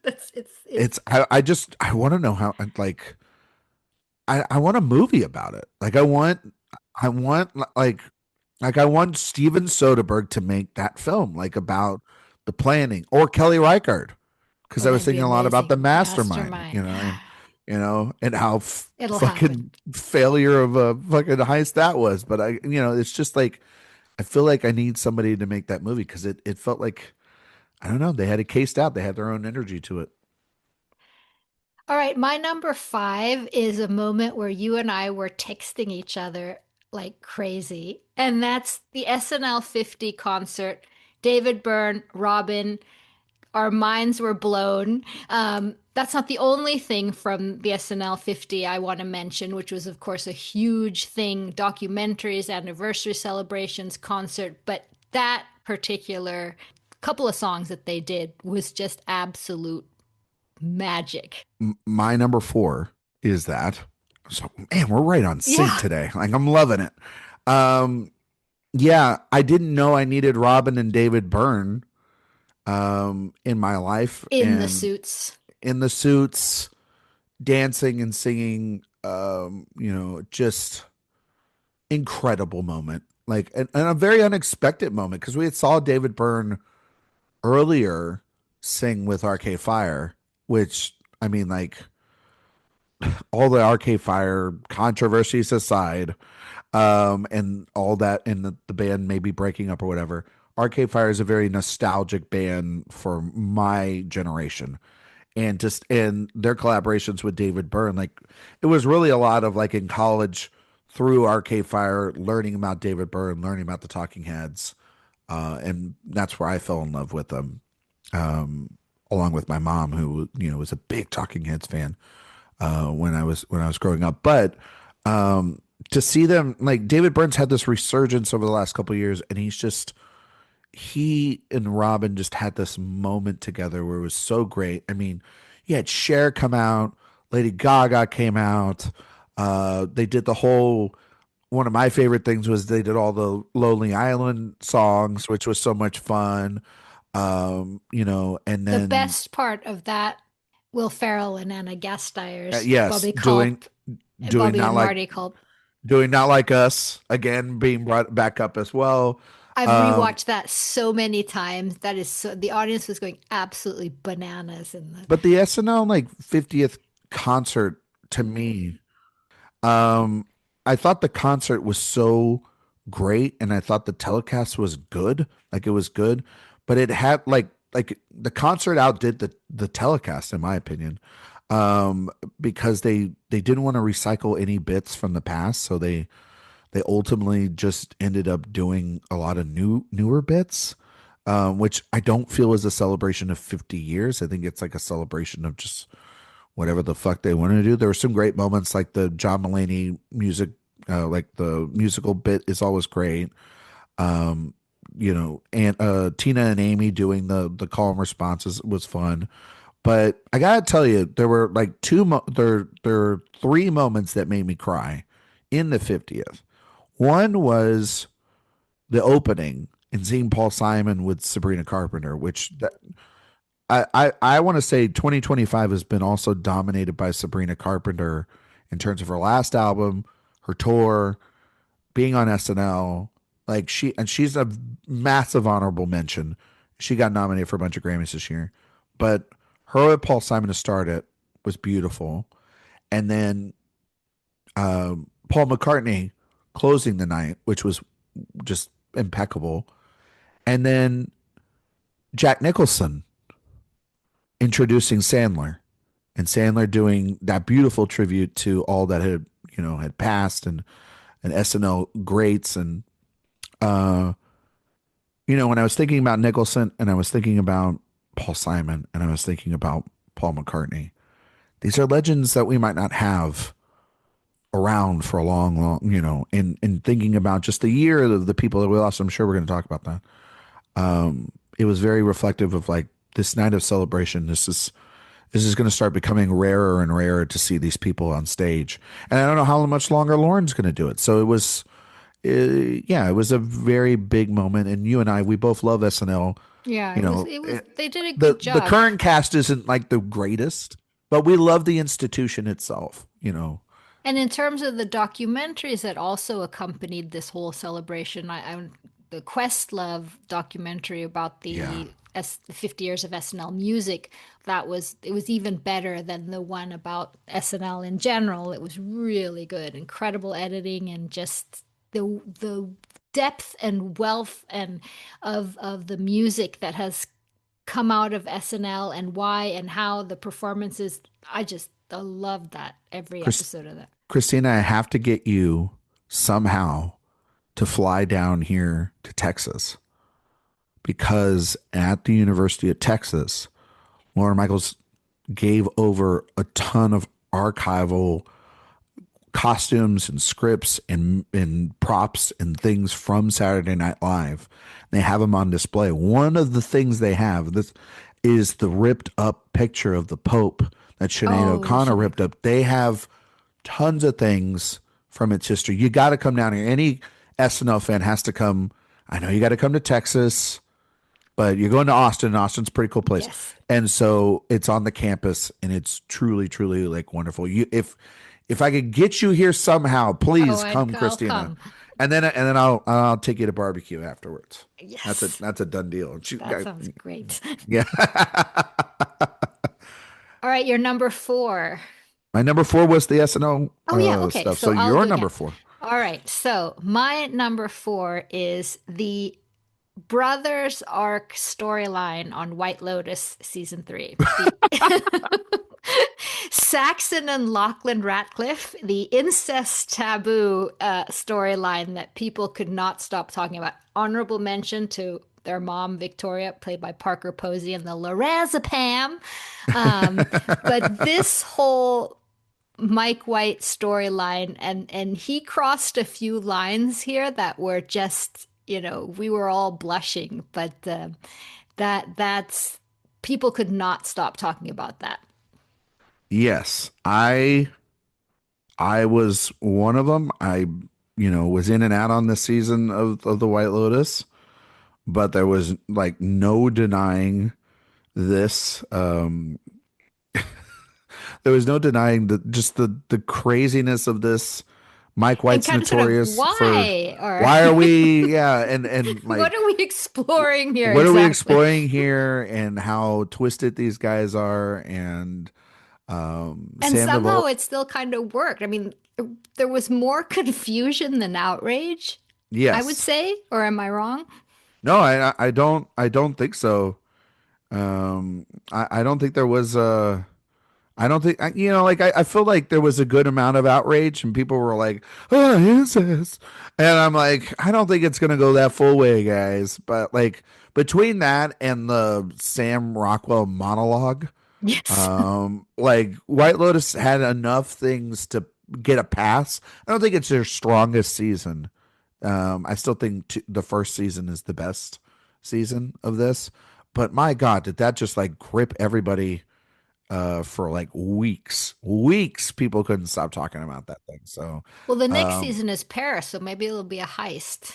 was It's I just I want to know how like I want a movie about it. Like I want like I want Steven Soderbergh to make that film like about the planning or Kelly Reichardt because oh, I was that'd be thinking a lot about the amazing. mastermind, Mastermind. and how It'll happen. fucking failure of a fucking heist that was. But it's just like I feel like I need somebody to make that movie because it felt like I don't know, they had it cased out. They had their own energy to it. All right, my number five is a moment where you and I were texting each other like crazy, and that's the SNL 50 concert. David Byrne, Robin, our minds were blown. That's not the only thing from the SNL 50 I want to mention, which was, of course, a huge thing documentaries, anniversary celebrations, concert. But that particular couple of songs that they did was just absolute magic. My number four is that. So man, we're right on sync Yeah, today. Like I'm loving it. Um, yeah, I didn't know I needed Robin and David Byrne in my life in the and suits. in the suits, dancing and singing. Just incredible moment. Like and a very unexpected moment because we had saw David Byrne earlier sing with Arcade Fire, which I mean, like all the Arcade Fire controversies aside, and all that, and the band maybe breaking up or whatever. Arcade Fire is a very nostalgic band for my generation, and just and their collaborations with David Byrne, like it was really a lot of like in college through Arcade Fire, learning about David Byrne, learning about the Talking Heads, and that's where I fell in love with them. Along with my mom, who was a big Talking Heads fan when I was growing up. But to see them like David Byrne's had this resurgence over the last couple of years, and he and Robin just had this moment together where it was so great. I mean, you had Cher come out, Lady Gaga came out. They did the whole. One of my favorite things was they did all the Lonely Island songs, which was so much fun. And The then best part of that, Will Ferrell and Anna Gasteier's yes, Bobby Culp, doing Bobby not and like Marty Culp. us again being brought back up as well. I've Um, rewatched that so many times. That is so, the audience was going absolutely bananas in the. but the SNL like 50th concert to me, um, I thought the concert was so great, and I thought the telecast was good. Like it was good, but it had like the concert outdid the telecast in my opinion. Um, because they didn't want to recycle any bits from the past, so they ultimately just ended up doing a lot of newer bits, which I don't feel is a celebration of 50 years. I think it's like a celebration of just whatever the fuck they want to do. There were some great moments like the John Mulaney music, like the musical bit is always great. And Tina and Amy doing the call and responses was fun. But I gotta tell you, there were like there were three moments that made me cry in the 50th. One was the opening and seeing Paul Simon with Sabrina Carpenter, which I want to say 2025 has been also dominated by Sabrina Carpenter in terms of her last album, her tour, being on SNL. Like she's a massive honorable mention. She got nominated for a bunch of Grammys this year, but her with Paul Simon to start it was beautiful, and then Paul McCartney closing the night, which was just impeccable, and then Jack Nicholson introducing Sandler, and Sandler doing that beautiful tribute to all that had passed, and SNL greats. And uh when I was thinking about Nicholson, and I was thinking about Paul Simon, and I was thinking about Paul McCartney, these are legends that we might not have around for a long, in thinking about just the year of the people that we lost. I'm sure we're going to talk about that. It was very reflective of like this night of celebration. This is going to start becoming rarer and rarer to see these people on stage. And I don't know how much longer Lauren's going to do it. So it was, yeah, it was a very big moment. And you and I, we both love SNL. Yeah, You know, it was they did a the good the job. current cast isn't like the greatest, but we love the institution itself. And in terms of the documentaries that also accompanied this whole celebration, the Questlove documentary about Yeah. the 50 years of SNL music, it was even better than the one about SNL in general. It was really good, incredible editing, and just the depth and wealth and of the music that has come out of SNL, and why and how the performances. I love that every Chris, episode of that. Christina, I have to get you somehow to fly down here to Texas, because at the University of Texas, Lauren Michaels gave over a ton of archival costumes and scripts and props and things from Saturday Night Live. They have them on display. One of the things they have this is the ripped up picture of the Pope that Sinead Oh, O'Connor Sinead. ripped up. They have tons of things from its history. You got to come down here. Any SNL fan has to come. I know you got to come to Texas, but you're going to Austin. Austin's a pretty cool place. Yes. And so it's on the campus, and it's truly, truly like wonderful. If I could get you here somehow, Oh, please come, I'll Christina. come. And then I'll take you to barbecue afterwards. That's a Yes. that's a done deal. That sounds great. Yeah. All right, you're number four. My number 4 was the SNL Oh, yeah. Okay. stuff. So So I'll you're go number again. 4. All right. So my number four is the Brothers Arc storyline on White Lotus season three. Saxon and Lachlan Ratcliffe, the incest taboo storyline that people could not stop talking about. Honorable mention to their mom, Victoria, played by Parker Posey, and the Lorazepam. But this whole Mike White storyline, and he crossed a few lines here that were just, we were all blushing, but that's people could not stop talking about that. Yes, I was one of them. I was in and out on this season of the White Lotus, but there was like no denying this. There was no denying the craziness of this. Mike And White's kind of sort of notorious for why, or why are we, yeah, and what like are we exploring here what are we exactly? exploring here, and how twisted these guys are, and And Sam somehow Duvall. it still kind of worked. I mean, there was more confusion than outrage, I would Yes. say, or am I wrong? No, I don't think so. I don't think there was I don't think like I feel like there was a good amount of outrage, and people were like, "Oh, is this?" And I'm like, I don't think it's gonna go that full way, guys. But like between that and the Sam Rockwell monologue, Yes. like White Lotus had enough things to get a pass. I don't think it's their strongest season. I still think the first season is the best season of this. But my God, did that just like grip everybody for like weeks? Weeks, people couldn't stop talking about that thing. So, Well, the next um, season is Paris, so maybe it'll be a heist.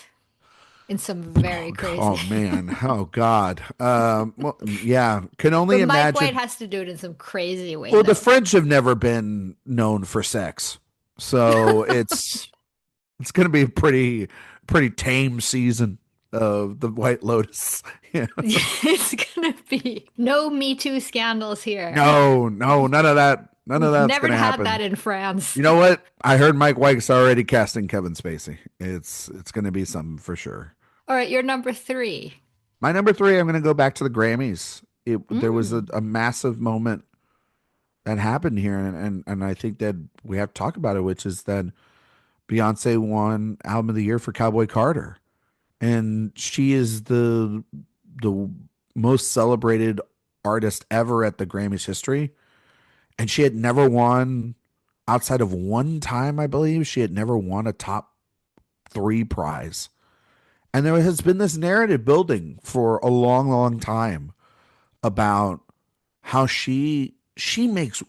in some very Oh, crazy. oh man, oh God. Well, yeah, can only But Mike White imagine. has to do it in some crazy way, Well, the though. French have never been known for sex, so it's going to be a pretty tame season of the White Lotus. Yeah. It's gonna be no Me Too scandals here. No, no, none of that. None of We've that's never going to had happen. that in France. You know what? I heard Mike White's already casting Kevin Spacey. It's going to be something for sure. All right, you're number three. My number three, I'm going to go back to the Grammys. There was Mm. a massive moment that happened here, and I think that we have to talk about it, which is that Beyonce won Album of the Year for Cowboy Carter, and she is the most celebrated artist ever at the Grammys history, and she had never won outside of one time, I believe. She had never won a top three prize. And there has been this narrative building for a long, long time about how she makes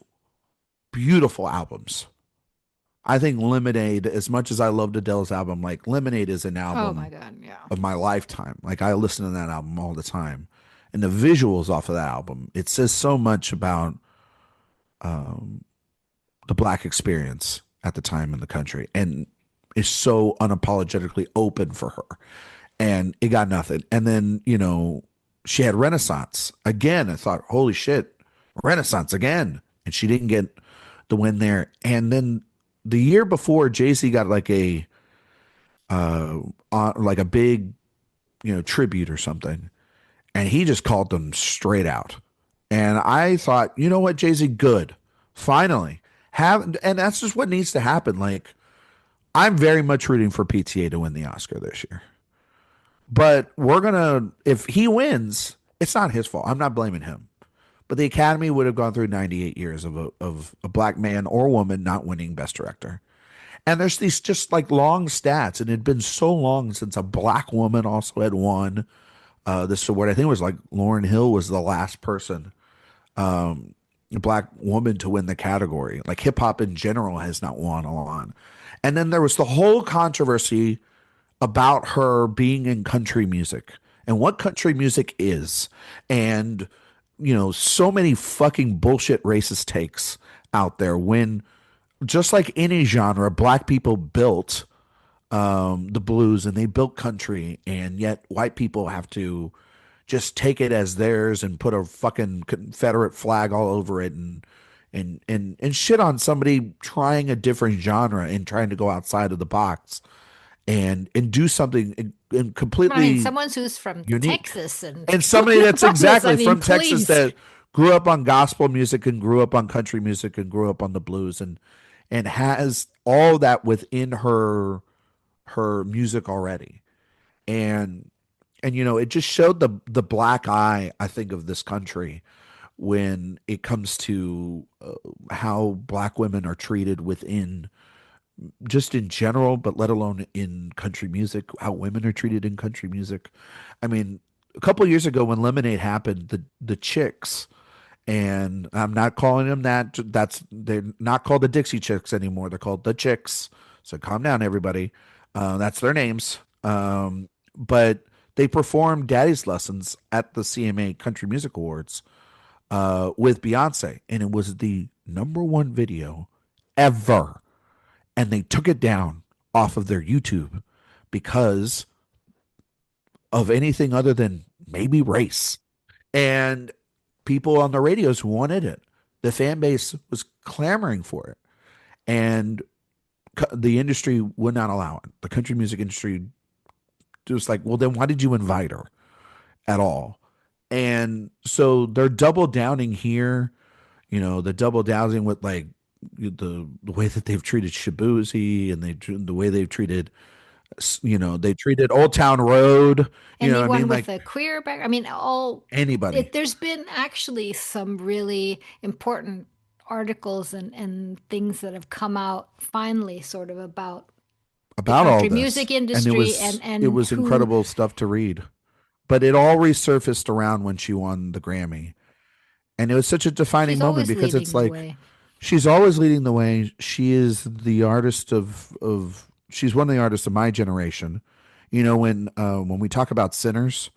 beautiful albums. I think Lemonade, as much as I loved Adele's album, like Lemonade is an Oh my album God, yeah. of my lifetime. Like I listen to that album all the time. And the visuals off of that album, it says so much about um, the black experience at the time in the country and is so unapologetically open for her. And it got nothing. And then, she had Renaissance again. I thought, holy shit, Renaissance again. And she didn't get the win there. And then the year before, Jay-Z got like a big, tribute or something. And he just called them straight out. And I thought, you know what, Jay-Z, good. Finally. And that's just what needs to happen. Like, I'm very much rooting for PTA to win the Oscar this year. But if he wins, it's not his fault. I'm not blaming him. But the Academy would have gone through 98 years of a black man or woman not winning Best Director. And there's these just like long stats, and it had been so long since a black woman also had won this award. I think it was like Lauryn Hill was the last person, a black woman, to win the category. Like hip hop in general has not won a lot. And then there was the whole controversy about her being in country music and what country music is. And, so many fucking bullshit racist takes out there when, just like any genre, black people built the blues and they built country, and yet white people have to just take it as theirs and put a fucking Confederate flag all over it and shit on somebody trying a different genre and trying to go outside of the box and do something and I mean, completely someone who's from unique. Texas and And somebody that's from this, I exactly mean, from Texas please. that grew up on gospel music and grew up on country music and grew up on the blues and has all that within her music already. And it just showed the black eye, I think, of this country when it comes to how black women are treated within, just in general, but let alone in country music, how women are treated in country music. I mean, a couple of years ago when Lemonade happened, the Chicks, and I'm not calling them that. They're not called the Dixie Chicks anymore. They're called the Chicks. So calm down, everybody. That's their names. But they performed Daddy's Lessons at the CMA Country Music Awards with Beyonce, and it was the number one video ever. And they took it down off of their YouTube because of anything other than maybe race. And people on the radios wanted it. The fan base was clamoring for it. And the industry would not allow it. The country music industry was like, well, then why did you invite her at all? And so they're double downing here, the double downing with like the way that they've treated Shabuzi and the way they've treated, they treated Old Town Road, what I Anyone mean? with Like a queer background, I mean, all anybody there's been actually some really important articles and things that have come out finally sort of about the about all country this. music And it industry was it and was who incredible stuff to read. But it all resurfaced around when she won the Grammy. And it was such a defining she's moment always because it's leading the like way. she's always leading the way. She is the artist of she's one of the artists of my generation. When we talk about sinners,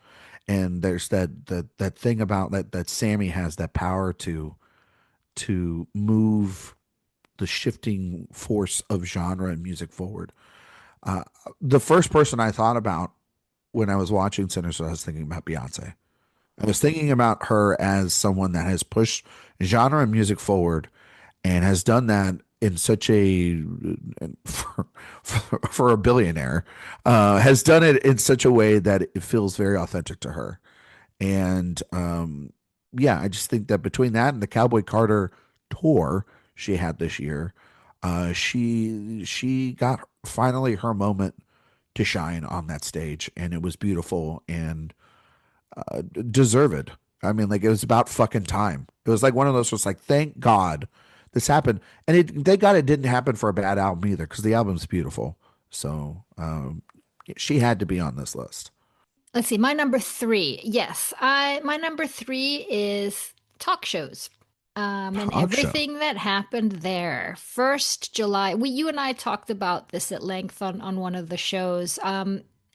and there's that thing about that Sammy has that power to move the shifting force of genre and music forward. Uh, the first person I thought about when I was watching Sinners, I was thinking about Beyonce. I was thinking about her as someone that has pushed genre and music forward and has done that in such a for a billionaire, has done it in such a way that it feels very authentic to her. And yeah, I just think that between that and the Cowboy Carter tour she had this year, she got finally her moment to shine on that stage, and it was beautiful and deserved. I mean, like it was about fucking time. It was like one of those was like, thank God this happened, and thank God it didn't happen for a bad album either because the album's beautiful. So she had to be on this list. Let's see, my number three. Yes, I my number three is talk shows. And Talk show. everything that happened there. First July, you and I talked about this at length on one of the shows.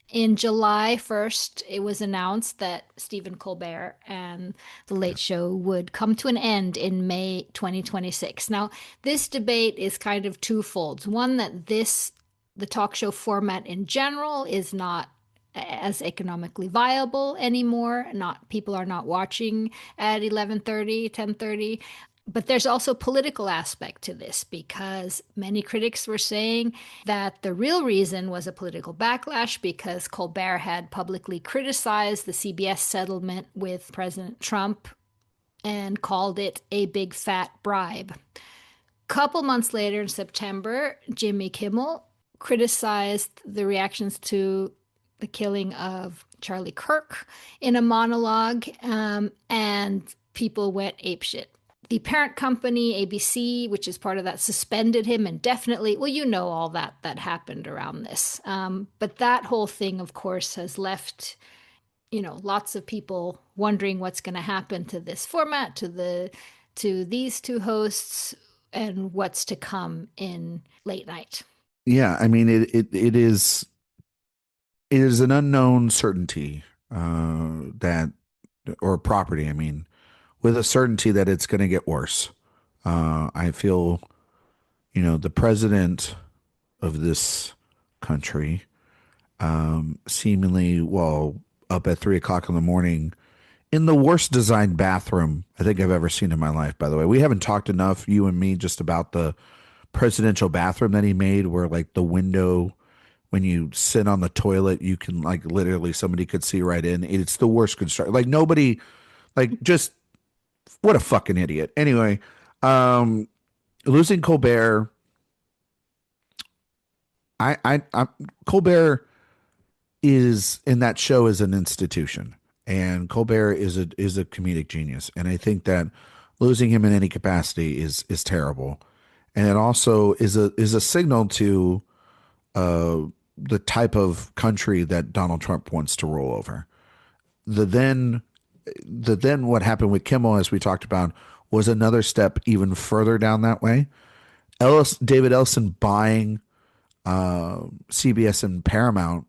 In July 1st, it was announced that Stephen Colbert and The Late Show would come to an end in May 2026. Now, this debate is kind of twofold. One, that the talk show format in general is not as economically viable anymore. Not people are not watching at 11:30, 10:30. But there's also a political aspect to this because many critics were saying that the real reason was a political backlash because Colbert had publicly criticized the CBS settlement with President Trump and called it a big fat bribe. Couple months later in September, Jimmy Kimmel criticized the reactions to the killing of Charlie Kirk in a monologue, and people went apeshit. The parent company, ABC, which is part of that, suspended him indefinitely. Well, you know all that happened around this. But that whole thing, of course, has left lots of people wondering what's going to happen to this format, to these two hosts, and what's to come in late night. Yeah, I mean it is an unknown certainty that or property. I mean, with a certainty that it's going to get worse. I feel, the president of this country, seemingly, well, up at 3 o'clock in the morning in the worst designed bathroom I think I've ever seen in my life. By the way, we haven't talked enough, you and me, just about the presidential bathroom that he made, where like the window, when you sit on the toilet, you can like literally somebody could see right in. It's the worst construction. Like nobody, like just what a fucking idiot. Anyway, um, losing Colbert, I Colbert is in that show is an institution, and Colbert is a comedic genius, and I think that losing him in any capacity is terrible, and it also is a signal to uh, the type of country that Donald Trump wants to roll over. The then the then what happened with Kimmel, as we talked about, was another step even further down that way. David Ellison buying CBS and Paramount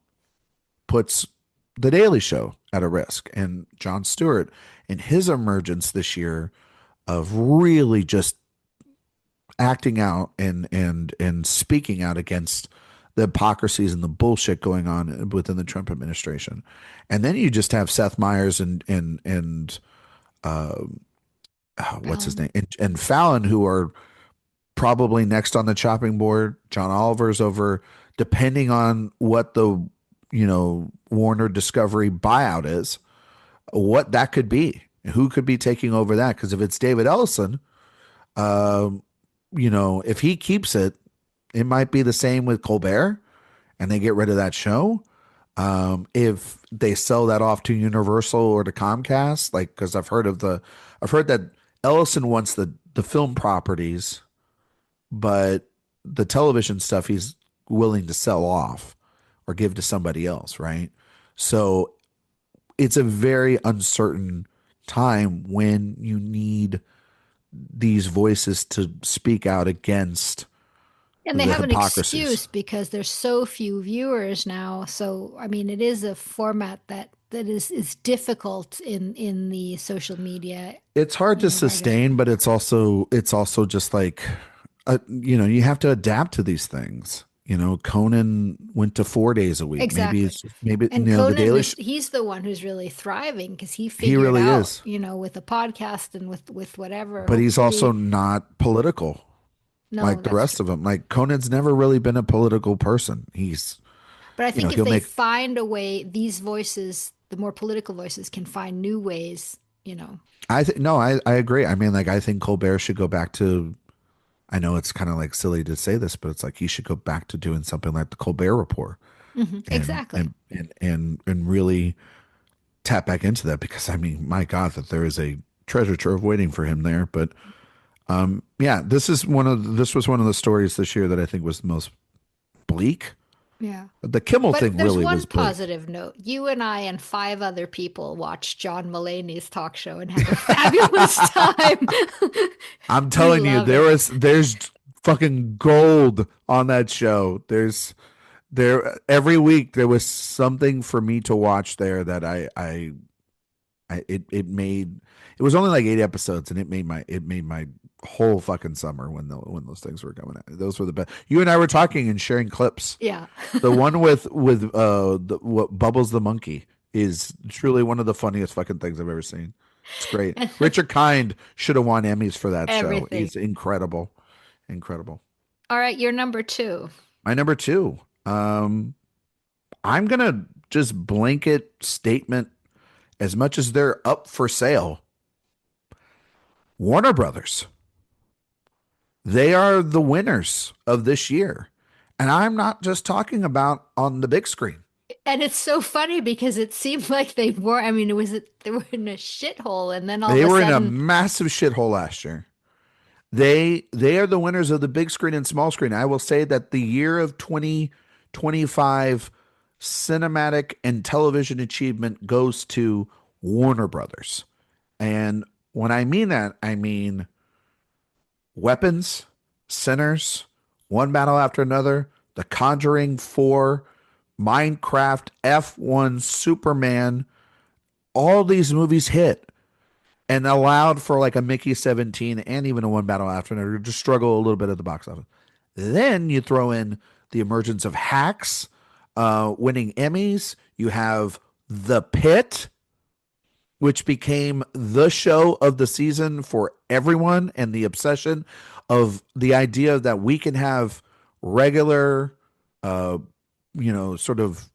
puts The Daily Show at a risk, and Jon Stewart in his emergence this year of really just acting out and speaking out against the hypocrisies and the bullshit going on within the Trump administration. And then you just have Seth Meyers and uh, what's his name, and Fallon, who are probably next on the chopping board. John Oliver's over, depending on what the Warner Discovery buyout is, what that could be, who could be taking over that. Because if it's David Ellison, um, if he keeps it, it might be the same with Colbert, and they get rid of that show. If they sell that off to Universal or to Comcast, like because I've heard that Ellison wants the film properties, but the television stuff he's willing to sell off or give to somebody else, right? So it's a very uncertain time when you need these voices to speak out against And they the have an hypocrisies. excuse because there's so few viewers now. So, I mean, it is a format that is difficult in the social media, It's hard to writing. sustain, but it's also just like you have to adapt to these things. Conan went to 4 days a week. Maybe Exactly. it's maybe And the Conan, Daily he's the one who's really thriving because he he figured really out, is, with the podcast and with whatever. but he's also Hopefully, not political no, like the that's rest true. of them. Like Conan's never really been a political person. He's But I think if he'll they make find a way, these voices, the more political voices, can find new ways. I think no, I agree. I mean, like I think Colbert should go back to. I know it's kind of like silly to say this, but it's like he should go back to doing something like the Colbert Report and Exactly. and really tap back into that because I mean, my God, that there is a treasure trove waiting for him there. But yeah, this was one of the stories this year that I think was the most bleak. Yeah. The Kimmel But thing there's really one was bleak. positive note. You and I and five other people watched John Mulaney's talk show and had a fabulous time. I'm We telling you, love it. there's fucking gold on that show. There every week there was something for me to watch there that it made it was only like 8 episodes and it made my whole fucking summer when those things were coming out. Those were the best. You and I were talking and sharing clips. Yeah. The one with what Bubbles the monkey is truly one of the funniest fucking things I've ever seen. It's great. Richard Kind should have won Emmys for that show. Everything. He's incredible. Incredible. All right, you're number two. My number two. I'm gonna just blanket statement as much as they're up for sale. Warner Brothers. They are the winners of this year. And I'm not just talking about on the big screen. And it's so funny because it seemed like they were, I mean, they were in a shithole and then all They of a were in a sudden, massive shithole last year. They are the winners of the big screen and small screen. I will say that the year of 2025 cinematic and television achievement goes to Warner Brothers. And when I mean that, I mean Weapons, Sinners, One Battle After Another, The Conjuring 4, Minecraft, F1, Superman. All these movies hit and allowed for like a Mickey 17 and even a One Battle After Another to struggle a little bit at the box office. Then you throw in the emergence of Hacks, winning Emmys. You have The Pit, which became the show of the season for everyone, and the obsession of the idea that we can have regular, uh, sort of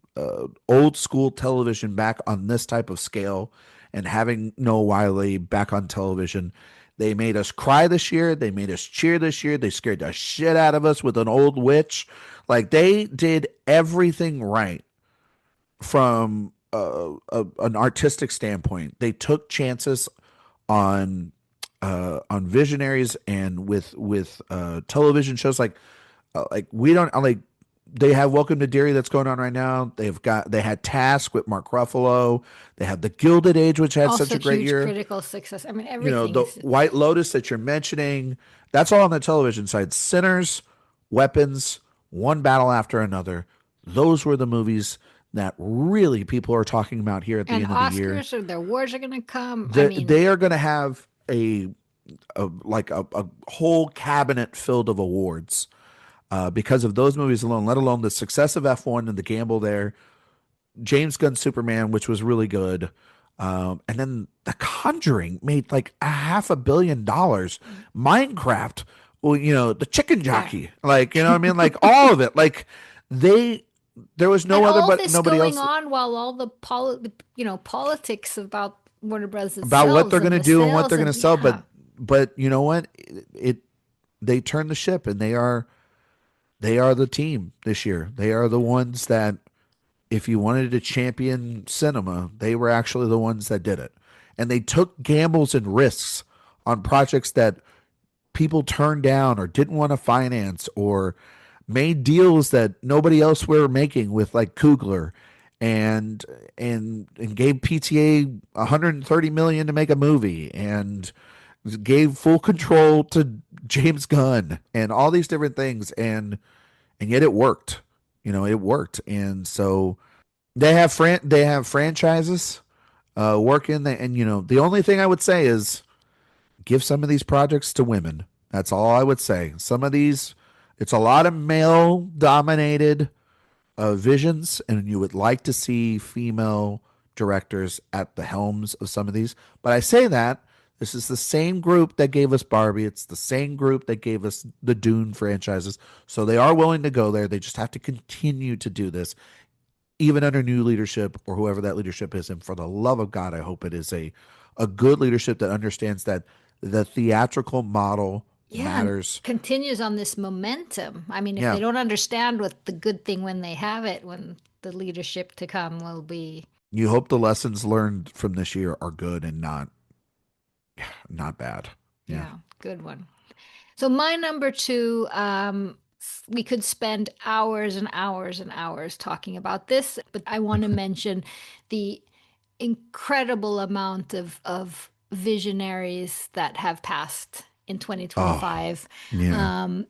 old school television back on this type of scale, and having Noah Wiley back on television. They made us cry this year. They made us cheer this year. They scared the shit out of us with an old witch. Like they did everything right from an artistic standpoint. They took chances on visionaries and with television shows like we don't like they have Welcome to Derry that's going on right now. They had Task with Mark Ruffalo. They have The Gilded Age, which had such also a great huge year. critical success. I mean, everything The is, White Lotus that you're mentioning, that's all on the television side. Sinners, Weapons, One Battle After Another. Those were the movies that really people are talking about here at the and end of the year. Oscars or their awards are going to come. I mean, They are going to have a whole cabinet filled of awards because of those movies alone, let alone the success of F1 and the gamble there. James Gunn's Superman, which was really good. And then The Conjuring made like $500 million. Minecraft, well, the chicken yeah. jockey, like, you know what I mean? Like all of it. Like they, there was And no other, all but this nobody going else on while all the politics about Warner Brothers about what they're themselves going and to the do and what sales they're going to and sell. yeah. But you know what? They turned the ship and they are the team this year. They are the ones that, if you wanted to champion cinema, they were actually the ones that did it. And they took gambles and risks on projects that people turned down or didn't want to finance, or made deals that nobody else were making with, like Kugler, and gave PTA 130 million to make a movie, and gave full control to James Gunn and all these different things, and yet it worked. It worked. And so they have franchises working, and the only thing I would say is give some of these projects to women. That's all I would say. Some of these, it's a lot of male dominated visions, and you would like to see female directors at the helms of some of these. But I say that this is the same group that gave us Barbie. It's the same group that gave us the Dune franchises. So they are willing to go there. They just have to continue to do this, even under new leadership or whoever that leadership is. And for the love of God, I hope it is a good leadership that understands that the theatrical model Yeah, and matters. continues on this momentum. I mean, if Yeah. they don't understand what the good thing when they have it, when the leadership to come will be, You hope the lessons learned from this year are good and not bad. Yeah. yeah, good one. So my number two, we could spend hours and hours and hours talking about this, but I want to mention the incredible amount of visionaries that have passed in Oh, 2025. yeah. Um,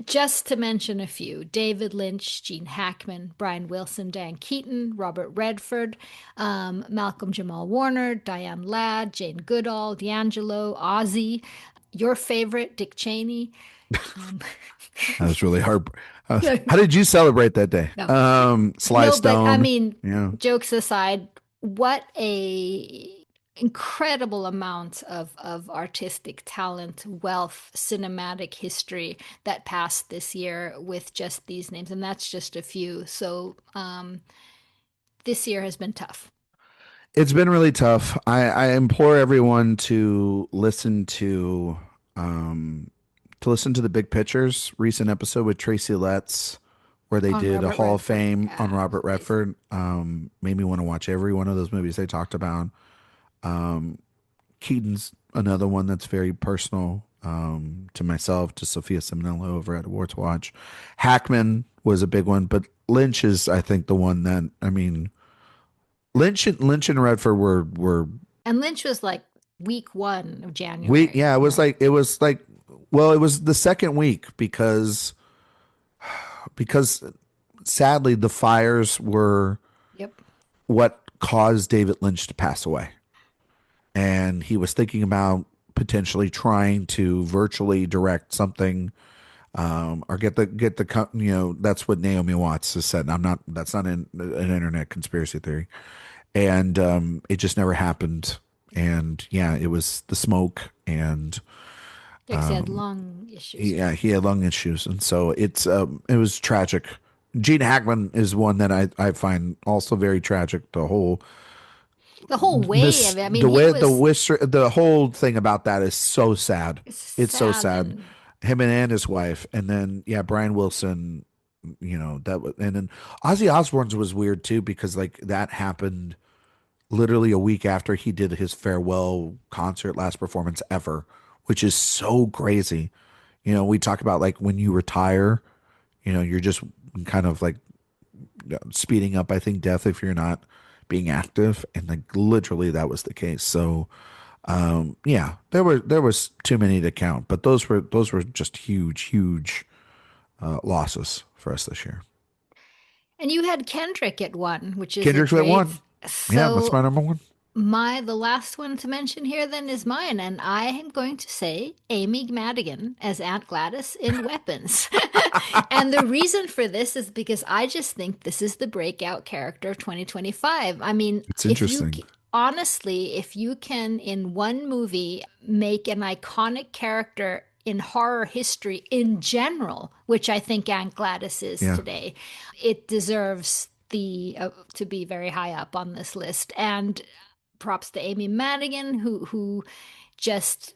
just to mention a few: David Lynch, Gene Hackman, Brian Wilson, Dan Keaton, Robert Redford, Malcolm Jamal Warner, Diane Ladd, Jane Goodall, D'Angelo, Ozzy, your favorite, Dick Cheney. Um, That was really hard. How did you celebrate that day? no, Sly no, but I Stone. mean, Yeah. jokes aside, what a incredible amount of artistic talent, wealth, cinematic history that passed this year with just these names, and that's just a few. So this year has been tough. It's been really tough. I implore everyone to listen to the Big Pictures recent episode with Tracy Letts, where they On did a Robert Hall of Redford, Fame on yeah, it was Robert amazing. Redford. Made me want to watch every one of those movies they talked about. Um, Keaton's another one that's very personal to myself, to Sophia Simonello over at AwardsWatch. Hackman was a big one, but Lynch is, I think, the one that I mean, Lynch and Redford were And Lynch was like week one of we January. yeah, Yeah. it was like well, it was the second week because sadly the fires were Yep. what caused David Lynch to pass away. And he was thinking about potentially trying to virtually direct something or that's what Naomi Watts has said. I'm not that's not an internet conspiracy theory, and it just never happened. And yeah, it was the smoke, and Yeah, 'cause he had lung issues. yeah, he had lung issues, and so it was tragic. Gene Hackman is one that I find also very tragic. The whole way of it. I mean, The he way was the whole thing about that is so sad. It's so sad sad. and Him and his wife, and then yeah, Brian Wilson. That was, and then Ozzy Osbourne's was weird too because like that happened literally a week after he did his farewell concert, last performance ever, which is so crazy. We talk about like when you retire, you're just kind of like speeding up, I think, death if you're not being active. And like literally that was the case. So yeah, there was too many to count, but those were just huge losses for us this year. and you had Kendrick at one, which is a Kendrick's at one. great. Yeah, that's my So number one. my the last one to mention here then is mine, and I am going to say Amy Madigan as Aunt Gladys in Weapons. And the reason for this is because I just think this is the breakout character of 2025. I mean, It's interesting. honestly, if you can in one movie make an iconic character in horror history in general, which I think Aunt Gladys is Yeah. today, it deserves the to be very high up on this list. And props to Amy Madigan, who just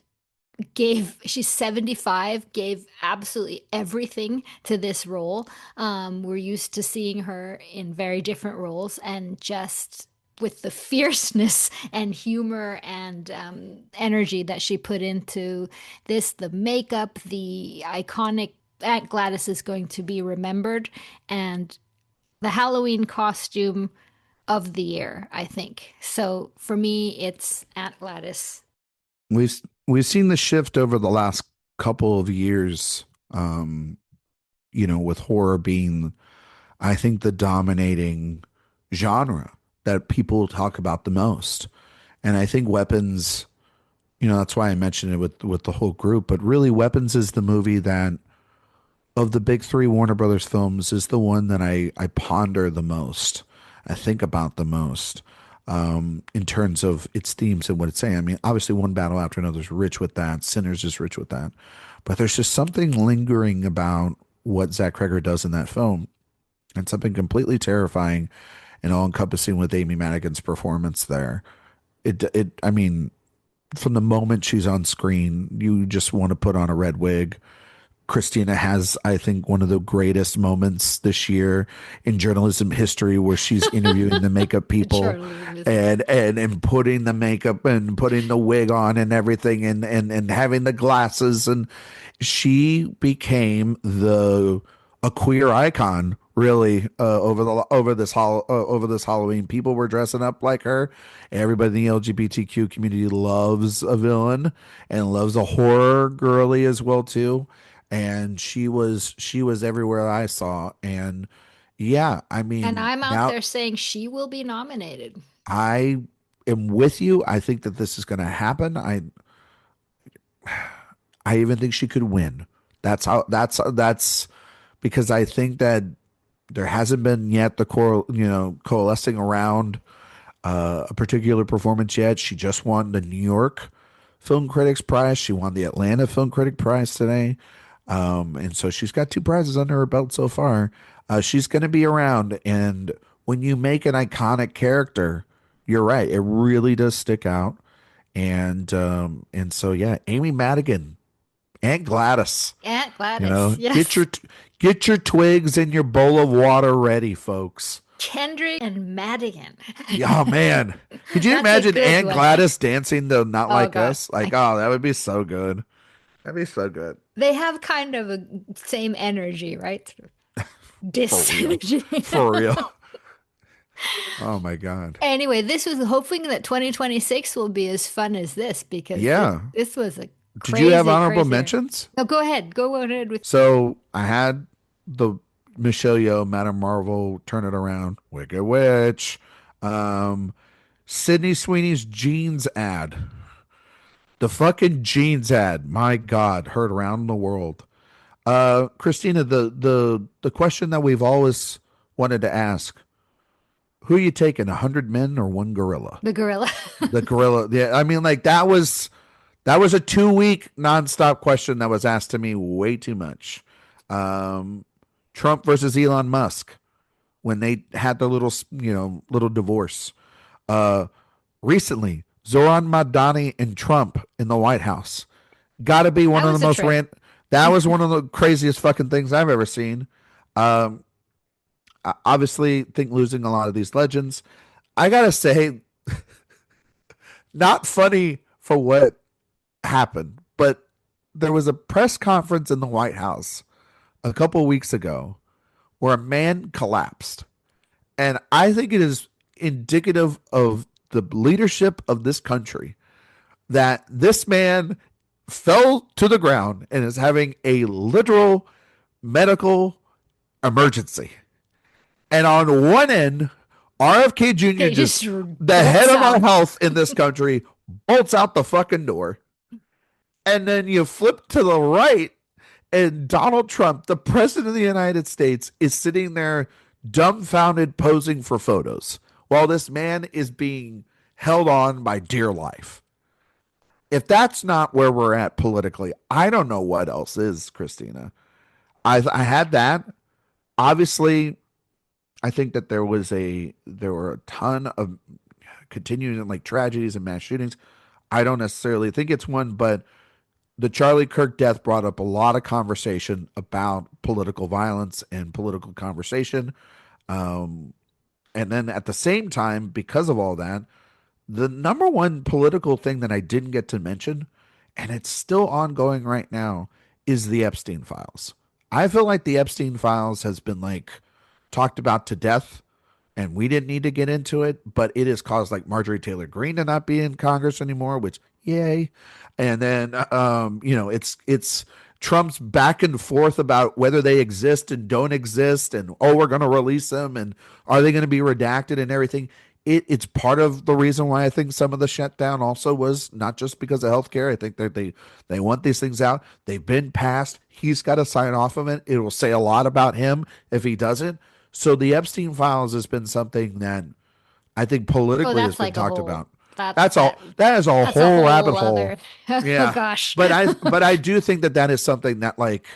gave, she's 75, gave absolutely everything to this role. We're used to seeing her in very different roles, and just with the fierceness and humor and energy that she put into this, the makeup, the iconic Aunt Gladys is going to be remembered, and the Halloween costume of the year, I think. So for me, it's Aunt Gladys. We've we've seen the shift over the last couple of years, um, with horror being, I think, the dominating genre that people talk about the most. And I think Weapons, that's why I mentioned it with the whole group, but really Weapons is the movie that of the big three Warner Brothers films is the one that I ponder the most. I think about the most in terms of its themes and what it's saying. I mean, obviously, One Battle After Another is rich with that. Sinners is rich with that. But there's just something lingering about what Zach Cregger does in that film, and something completely terrifying and all encompassing with Amy Madigan's performance there. I mean, from the moment she's on screen, you just want to put on a red wig. Christina has, I think, one of the greatest moments this year in journalism history where she's interviewing the makeup people and putting the makeup and putting the wig on and everything and having the glasses, and she became a queer icon really over this Halloween. People were dressing up like her. Everybody in the LGBTQ community loves a villain and loves a horror girly as well too, and she was everywhere I saw. And yeah, I And mean, I'm out now there saying she will be nominated. I am with you. I think that this is going to happen. I even think she could win. That's because I think that there hasn't been yet the coalescing around a particular performance yet. She just won the New York Film Critics Prize. She won the Atlanta Film Critic Prize today. And so she's got two prizes under her belt so far. She's going to be around. And when you make an iconic character, you're right. It really does stick out. And so, yeah, Amy Madigan, Aunt Gladys, Aunt you Gladys, know, yes. get your twigs and your bowl of water ready, folks. Kendrick and Madigan. Yeah, oh man. Could you That's a imagine good Aunt one. Gladys dancing the Not Oh Like God. Us? Like, oh, that would be so good. That'd be so good. They have kind of a same energy, right? For real. Dis-energy. For real. Oh my God. Anyway, this was hoping that 2026 will be as fun as this because Yeah. this was a Did you have crazy, honorable crazy year. mentions? No, go ahead. Go ahead with So I had the Michelle Yeoh, Madame Marvel, Turn It Around, Wicked Witch, um, Sydney Sweeney's jeans ad. The fucking jeans ad, my God, heard around the world. Christina, the question that we've always wanted to ask: who are you taking, 100 men or one gorilla? the gorilla. The gorilla. Yeah, I mean, like that was a 2 week nonstop question that was asked to me way too much. Um, Trump versus Elon Musk when they had their little divorce. Uh, Recently, Zoran Madani and Trump in the White House. Got to be one That of the was a most trip. That was one of the craziest fucking things I've ever seen. Um, I obviously think losing a lot of these legends. I gotta say, not funny for what happened, but there was a press conference in the White House a couple of weeks ago where a man collapsed. And I think it is indicative of the leadership of this country that this man fell to the ground and is having a literal medical emergency. And on one end, RFK Jr. They just, just the head bolts of our out. health in this country, bolts out the fucking door. And then you flip to the right, and Donald Trump, the president of the United States, is sitting there dumbfounded posing for photos while this man is being held on by dear life. If that's not where we're at politically, I don't know what else is, Christina. I had that. Obviously, I think that there were a ton of continuing like tragedies and mass shootings. I don't necessarily think it's one, but the Charlie Kirk death brought up a lot of conversation about political violence and political conversation. Um, and then at the same time, because of all that, the number one political thing that I didn't get to mention, and it's still ongoing right now, is the Epstein files. I feel like the Epstein files has been like talked about to death, and we didn't need to get into it, but it has caused like Marjorie Taylor Greene to not be in Congress anymore, which Yay. And then it's Trump's back and forth about whether they exist and don't exist, and oh, we're going to release them, and are they going to be redacted and everything. It's part of the reason why I think some of the shutdown also was not just because of healthcare. I think that they want these things out. They've been passed. He's got to sign off of it. It will say a lot about him if he doesn't. So the Epstein files has been something that I think Oh, politically has that's been like a talked whole about. that That's that all. That is a that's a whole rabbit whole hole. other oh Yeah, gosh. but I do think that that is something that, like,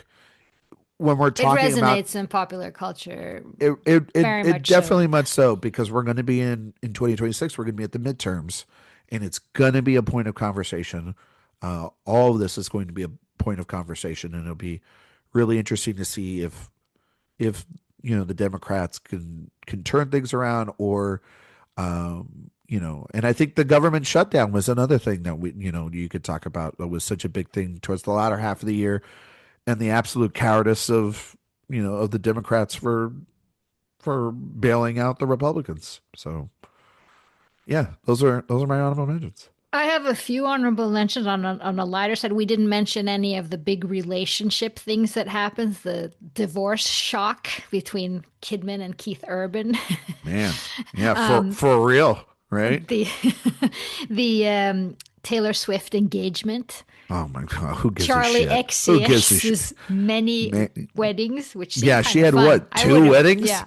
when we're It talking about resonates in popular culture it very it much so. definitely much so, because we're going to be in 2026. We're going to be at the midterms, and it's going to be a point of conversation. All of this is going to be a point of conversation, and it'll be really interesting to see if the Democrats can turn things around, or and I think the government shutdown was another thing that you could talk about, that was such a big thing towards the latter half of the year, and the absolute cowardice of the Democrats for bailing out the Republicans. So yeah, those are my honorable mentions. I have a few honorable mentions on a lighter side. We didn't mention any of the big relationship things that happens. The divorce shock between Kidman and Keith Urban. Man, yeah, for real, right? the the Taylor Swift engagement. Oh my God, who gives a Charlie shit? Who gives a shit? XCX's many Man, weddings, which seemed yeah, kind she of had fun. what, I would two have, weddings? yeah.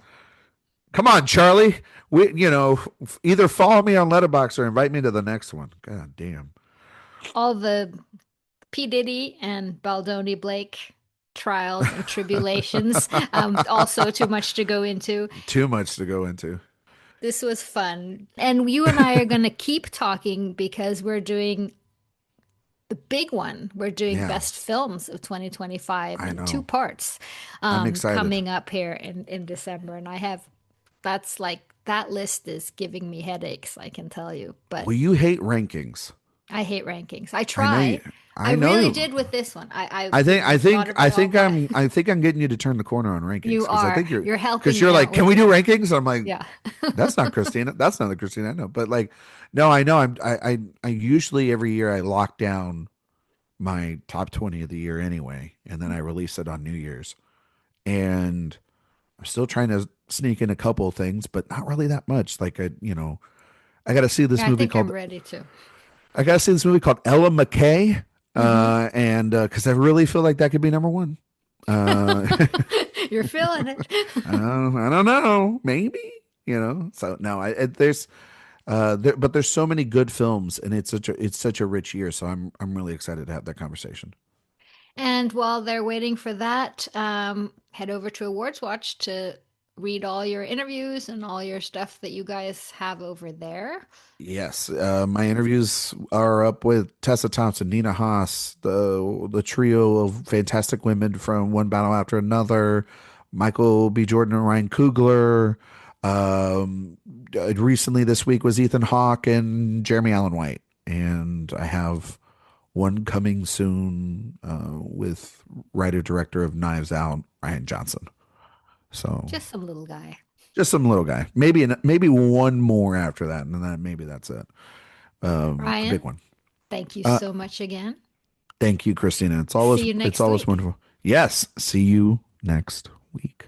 Come on, Charlie. Either follow me on Letterboxd or invite me to the next one. God damn. All the P. Diddy and Baldoni Blake trials and tribulations. Also, too much to go into. Too much to go into. This was fun. And you and I are going to keep talking because we're doing the big one. We're doing Yeah, best films of 2025 I in two know. parts I'm excited. coming up here in December. And that's like, that list is giving me headaches, I can tell you. But Well, you hate rankings. I hate rankings. I I know you. try. I I know really you. did with this one. I think I thought think I about all think my. I'm getting you to turn the corner on rankings, You because I are. think You're because helping you're me like, out can with we do it. rankings? I'm like, Yeah. that's not Christina. That's not the Christina I know. But like, no, I know. I usually every year I lock down my top 20 of the year anyway, and then I release it on New Year's. And I'm still trying to sneak in a couple of things, but not really that much. Like, I got to see this Yeah, I movie think I'm called ready to. I got to see this movie called Ella McKay, Hmm. and because I really feel like that could be number one. Uh, You're feeling it. I don't know, maybe. So no, but there's so many good films, and it's such a rich year. So I'm really excited to have that conversation. And while they're waiting for that, head over to AwardsWatch to read all your interviews and all your stuff that you guys have over there. Yes, my interviews are up with Tessa Thompson, Nina Haas, the trio of fantastic women from One Battle After Another, Michael B. Jordan and Ryan Coogler. Recently this week was Ethan Hawke and Jeremy Allen White, and I have one coming soon with writer director of Knives Out, Ryan Johnson. So Just some little guy. just some little guy, maybe one more after that, and then maybe that's it. A big Ryan, one. thank you Uh, so much again. Thank you, Christina. It's always See you it's next always week. wonderful. Yes. See you next week.